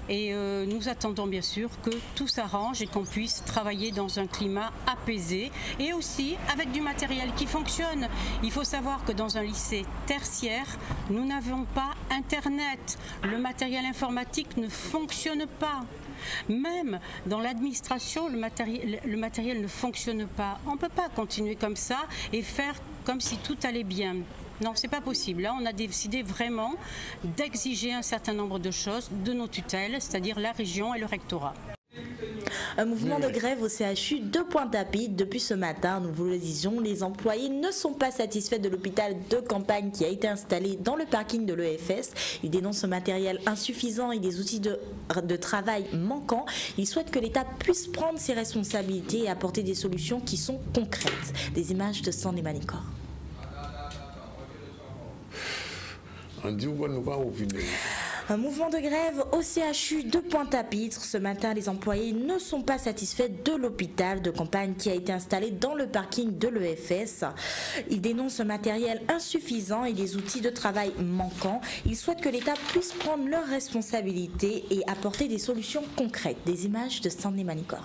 Et nous attendons bien sûr que tout s'arrange et qu'on puisse travailler dans un climat apaisé et aussi avec du matériel qui fonctionne. Il faut savoir que dans un lycée tertiaire, nous n'avons pas Internet. Le matériel informatique ne fonctionne pas. Même dans l'administration, le matériel ne fonctionne pas. On ne peut pas continuer comme ça et faire comme si tout allait bien. Non, c'est pas possible. Là, on a décidé vraiment d'exiger un certain nombre de choses de nos tutelles, c'est-à-dire la région et le rectorat. Un mouvement de grève au CHU de Pointe-à-Pitre. Depuis ce matin, nous vous le disions, les employés ne sont pas satisfaits de l'hôpital de campagne qui a été installé dans le parking de l'EFS. Ils dénoncent ce matériel insuffisant et des outils de travail manquants. Ils souhaitent que l'État puisse prendre ses responsabilités et apporter des solutions qui sont concrètes. Des images de Stanley Manicor. Un mouvement de grève au CHU de Pointe-à-Pitre. Ce matin, les employés ne sont pas satisfaits de l'hôpital de campagne qui a été installé dans le parking de l'EFS. Ils dénoncent un matériel insuffisant et des outils de travail manquants. Ils souhaitent que l'État puisse prendre leurs responsabilités et apporter des solutions concrètes. Des images de Stanley Manicor.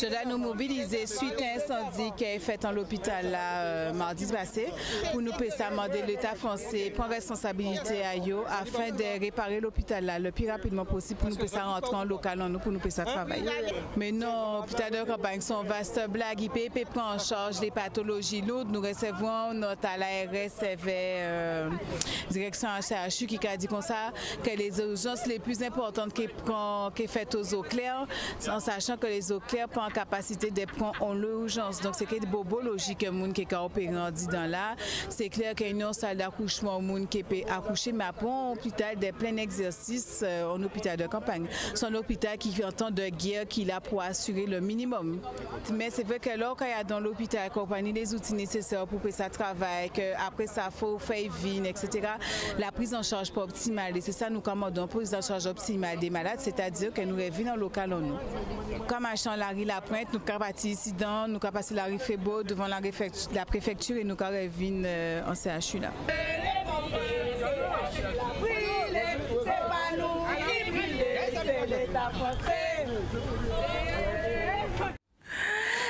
Je dois nous mobiliser suite à l'incendie qui est fait dans l'hôpital mardi passé pour nous demander l'État français prendre responsabilité à eux afin de réparer l'hôpital là le plus rapidement possible pour nous puissions rentrer en local en nous pour nous puissions travailler. Mais non, l'hôpital de campagne sont vaste blague, il prend en charge les pathologies lourdes. Nous recevons notre à l'ARS direction CHU qui a dit comme ça que les urgences les plus importantes qui sont faites aux eaux claires, en sachant que les eaux claires pas en capacité de prendre l'urgence. Donc c'est que des bobos logiques que monde qui est opéré dans là. C'est clair qu'il y a une salle d'accouchement au monde qui peut accoucher, mais après un hôpital de plein exercice, un hôpital de campagne. C'est un hôpital qui fait un temps de guerre qu'il a pour assurer le minimum. Mais c'est vrai que là, quand il y a dans l'hôpital compagnie les outils nécessaires pour que ça travaille, après ça faut faire vivre, etc. La prise en charge pas optimale. Et c'est ça nous commandons, prise en charge optimale des malades, c'est-à-dire que nous revenons dans local en nous. Comme à Champ-Larry La Pointe, nous avons parti ici dans, nous avons passé la rue Fébeau devant la préfecture et nous avons revenus en CHU là.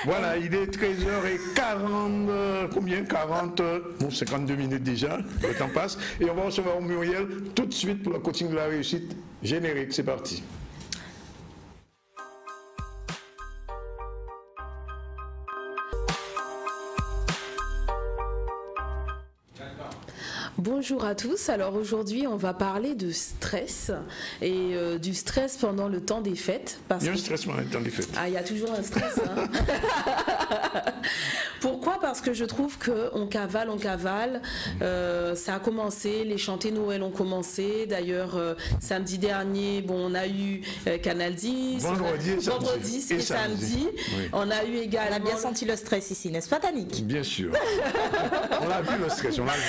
Voilà, il est 13h40, combien 40, bon 52 minutes déjà, le temps passe. Et on va recevoir Muriel tout de suite pour le coaching de la réussite. Générique, c'est parti. Bonjour à tous, alors aujourd'hui on va parler de stress et du stress pendant le temps des fêtes. Il y a un stress pendant le temps des fêtes. Ah, il y a toujours un stress. Hein. Pourquoi? Parce que je trouve qu'on cavale, ça a commencé, les chantés Noël ont commencé. D'ailleurs, samedi dernier, bon, on a eu Canal 10, vendredi et samedi. Oui. On a eu également... On a bien senti le stress ici, n'est-ce pas, Tannick? Bien sûr. On a vu le stress, on l'a vu.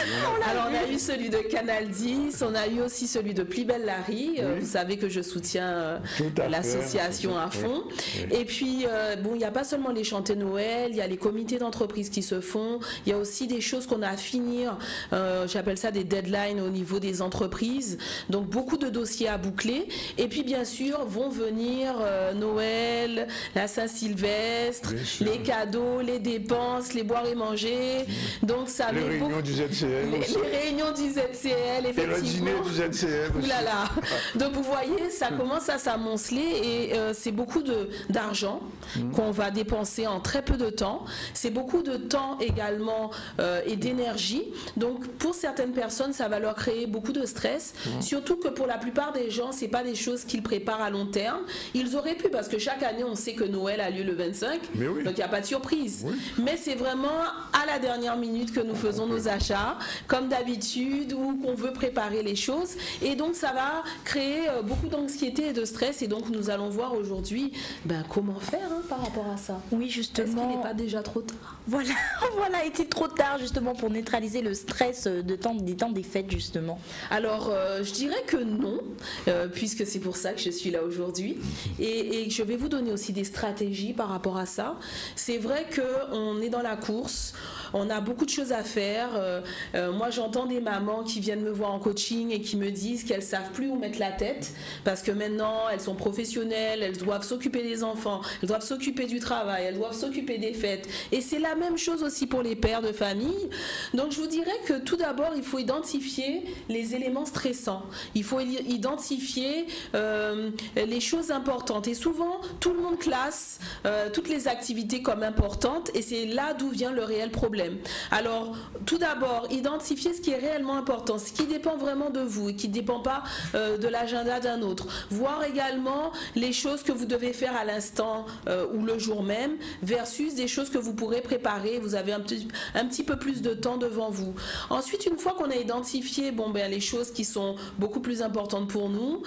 Alors, on a eu celui de Canal 10, on a eu aussi celui de Plus Belle la Rie. Oui. Vous savez que je soutiens l'association à fond. Oui. Et puis, bon, il n'y a pas seulement les chantés Noël, il y a les comités d'entreprise qui se font. Il y a aussi des choses qu'on a à finir. J'appelle ça des deadlines au niveau des entreprises. Donc, beaucoup de dossiers à boucler. Et puis, bien sûr, vont venir Noël, la Saint-Sylvestre, les cadeaux, les dépenses, les boire et manger. Donc, ça les réunions du ZCL. Les réunions du ZCL, effectivement. Et le dîner du ZCL aussi. Oulala. Donc, vous voyez, ça commence à s'amonceler et c'est beaucoup d'argent qu'on va dépenser en très peu de temps. C'est beaucoup de temps également et d'énergie. Donc, pour certaines personnes, ça va leur créer beaucoup de stress. Surtout que pour la plupart des gens, c'est pas des choses qu'ils préparent à long terme. Ils auraient pu, parce que chaque année, on sait que Noël a lieu le 25. Oui. Donc, il n'y a pas de surprise. Oui. Mais c'est vraiment à la dernière minute que nous faisons nos achats, comme d'habitude, ou qu'on veut préparer les choses. Et donc, ça va créer beaucoup d'anxiété et de stress. Et donc, nous allons voir aujourd'hui comment faire par rapport à ça. Oui, justement. Est-ce qu'il n'est pas déjà trop tard? Voilà, est-il trop tard justement pour neutraliser le stress des temps des fêtes justement? Alors, je dirais que non, puisque c'est pour ça que je suis là aujourd'hui. Et je vais vous donner aussi des stratégies par rapport à ça. C'est vrai qu'on est dans la course, on a beaucoup de choses à faire. Moi, j'entends des mamans qui viennent me voir en coaching et qui me disent qu'elles ne savent plus où mettre la tête parce que maintenant, elles sont professionnelles, elles doivent s'occuper des enfants, elles doivent s'occuper du travail, elles doivent s'occuper des fêtes. Et c'est la même chose aussi pour les pères de famille. Donc, je vous dirais que tout d'abord, il faut identifier les éléments stressants. Il faut identifier les choses importantes. Et souvent, tout le monde classe toutes les activités comme importantes et c'est là d'où vient le réel problème. Alors, tout d'abord, identifier ce qui est réellement important, ce qui dépend vraiment de vous et qui ne dépend pas de l'agenda d'un autre. Voir également les choses que vous devez faire à l'instant ou le jour même versus des choses que vous pourrez préparer. Vous avez un petit peu plus de temps devant vous. Ensuite, une fois qu'on a identifié les choses qui sont beaucoup plus importantes pour nous,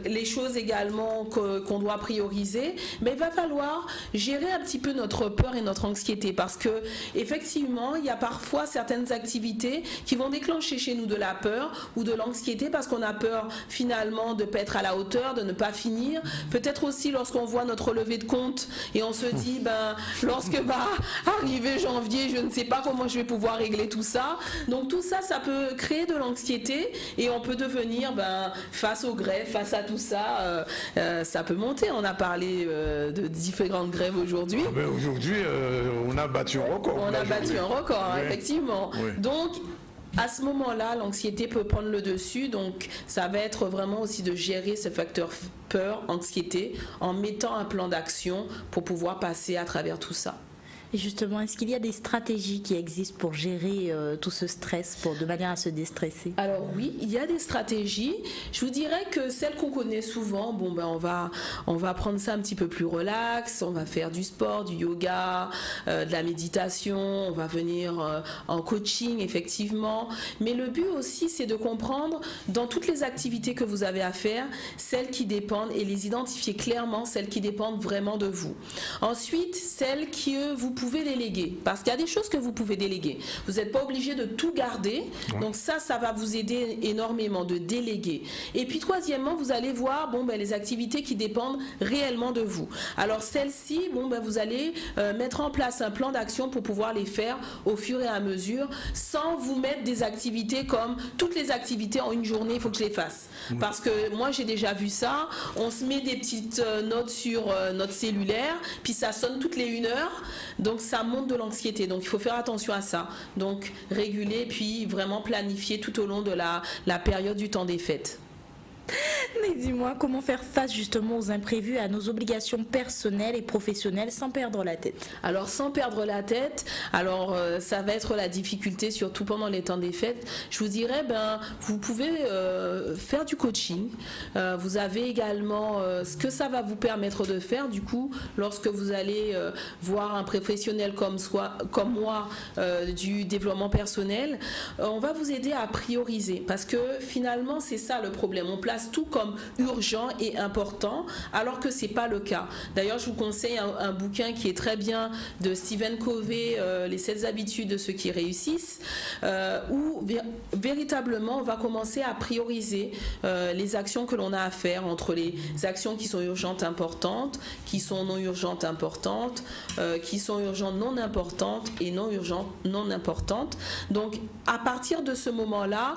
les choses également qu'on doit prioriser, il va falloir gérer un petit peu notre peur et notre anxiété parce que effectivement, il y a parfois certaines activités qui vont déclencher chez nous de la peur ou de l'anxiété parce qu'on a peur finalement de ne pas être à la hauteur, de ne pas finir. Peut-être aussi lorsqu'on voit notre relevé de compte et on se dit, lorsque va arriver janvier, je ne sais pas comment je vais pouvoir régler tout ça. Donc tout ça, ça peut créer de l'anxiété et on peut devenir, face aux grèves, face à tout ça, ça peut monter. On a parlé de différentes grèves aujourd'hui. Aujourd'hui, on a battu un record. On a battu un record, effectivement. Oui. Donc, à ce moment-là, l'anxiété peut prendre le dessus. Donc, ça va être vraiment aussi de gérer ce facteur peur, anxiété, en mettant un plan d'action pour pouvoir passer à travers tout ça. Et justement, est-ce qu'il y a des stratégies qui existent pour gérer tout ce stress, de manière à se déstresser? Alors oui, il y a des stratégies. Je vous dirais que celles qu'on connaît souvent, bon ben on va prendre ça un petit peu plus relax, on va faire du sport, du yoga, de la méditation, on va venir en coaching effectivement. Mais le but aussi, c'est de comprendre dans toutes les activités que vous avez à faire, celles qui dépendent et les identifier clairement, celles qui dépendent vraiment de vous. Ensuite, celles que vous pouvez déléguer, parce qu'il y a des choses que vous pouvez déléguer. Vous n'êtes pas obligé de tout garder, donc ça va vous aider énormément de déléguer. Et puis troisièmement, vous allez voir les activités qui dépendent réellement de vous. Alors celles-ci, vous allez mettre en place un plan d'action pour pouvoir les faire au fur et à mesure, sans vous mettre des activités comme toutes les activités en une journée, il faut que je les fasse. Parce que moi j'ai déjà vu ça, on se met des petites notes sur notre cellulaire, puis ça sonne toutes les 1 heure, donc ça monte de l'anxiété. Donc il faut faire attention à ça. Donc réguler, puis vraiment planifier tout au long de la période du temps des fêtes. Mais dis-moi, comment faire face justement aux imprévus, à nos obligations personnelles et professionnelles sans perdre la tête? Alors sans perdre la tête, ça va être la difficulté surtout pendant les temps des fêtes. Je vous dirais, vous pouvez faire du coaching. Vous avez également ce que ça va vous permettre de faire du coup lorsque vous allez voir un professionnel comme moi du développement personnel. On va vous aider à prioriser parce que finalement c'est ça le problème. On place tout comme urgent et important alors que c'est pas le cas. D'ailleurs, je vous conseille un bouquin qui est très bien de Stephen Covey, Les 7 habitudes de ceux qui réussissent, où véritablement on va commencer à prioriser les actions que l'on a à faire entre les actions qui sont urgentes importantes, qui sont non urgentes importantes, qui sont urgentes non importantes et non urgentes non importantes. Donc à partir de ce moment-là,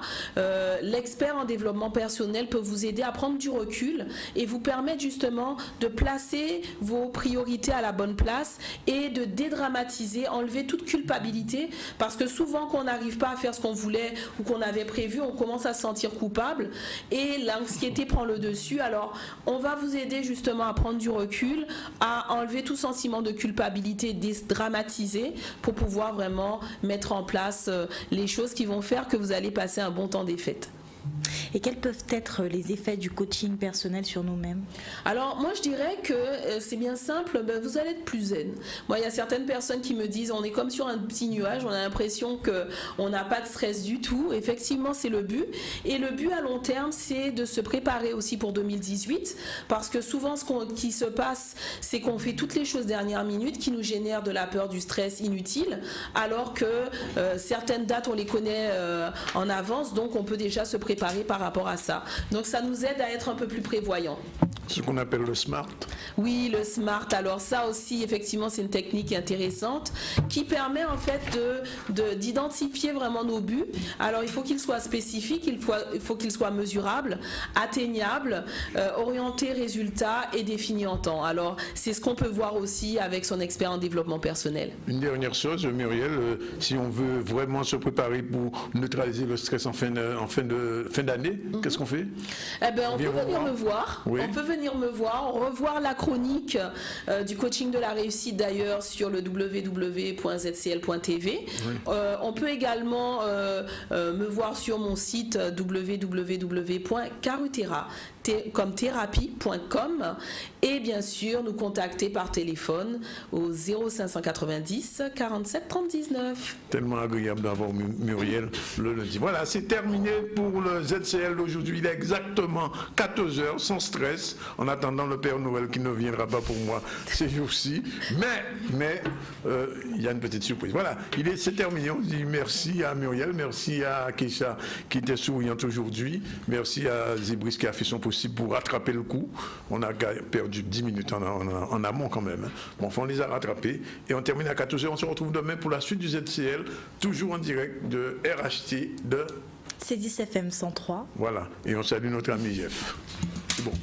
l'expert en développement personnel peut vous aider à prendre du recul et vous permettre justement de placer vos priorités à la bonne place et de dédramatiser, enlever toute culpabilité, parce que souvent quand on n'arrive pas à faire ce qu'on voulait ou qu'on avait prévu, on commence à se sentir coupable et l'anxiété prend le dessus. Alors on va vous aider justement à prendre du recul, à enlever tout sentiment de culpabilité, dédramatiser pour pouvoir vraiment mettre en place les choses qui vont faire que vous allez passer un bon temps des fêtes. Et quels peuvent être les effets du coaching personnel sur nous-mêmes? Alors moi je dirais que c'est bien simple, vous allez être plus zen. Moi il y a certaines personnes qui me disent on est comme sur un petit nuage, on a l'impression qu'on n'a pas de stress du tout. Effectivement c'est le but, et le but à long terme c'est de se préparer aussi pour 2018, parce que souvent ce qui se passe c'est qu'on fait toutes les choses dernière minute qui nous génèrent de la peur, du stress inutile, alors que certaines dates on les connaît en avance, donc on peut déjà se préparer par rapport à ça. Donc ça nous aide à être un peu plus prévoyants. Ce qu'on appelle le SMART. Oui, le SMART. Alors ça aussi, effectivement, c'est une technique intéressante qui permet en fait d'identifier vraiment nos buts. Alors il faut qu'ils soient spécifiques, il faut qu'ils soient mesurables, atteignables, orientés résultats et définis en temps. Alors c'est ce qu'on peut voir aussi avec son expert en développement personnel. Une dernière chose, Muriel, si on veut vraiment se préparer pour neutraliser le stress en fin d'année, qu'est-ce qu'on fait? On peut venir me voir. Oui. On peut venir me voir, revoir la chronique du coaching de la réussite d'ailleurs sur le www.zcl.tv. Oui. On peut également me voir sur mon site www.carutera comme thérapie.com et bien sûr nous contacter par téléphone au 0590 47 30 19. Tellement agréable d'avoir Muriel le lundi. Voilà, c'est terminé pour le ZCL d'aujourd'hui. Il est exactement 14h sans stress, en attendant le Père Noël qui ne viendra pas pour moi ces jours-ci. Mais il y a une petite surprise. Voilà, c'est terminé. On dit merci à Muriel, merci à Keisha qui était souriante aujourd'hui, merci à Zébris qui a fait son possible pour rattraper le coup. On a perdu 10 minutes en amont quand même. Bon, enfin, on les a rattrapés et on termine à 14h. On se retrouve demain pour la suite du ZCL, toujours en direct de RHT de C10 FM 103. Voilà, et on salue notre ami Jeff. C'est bon.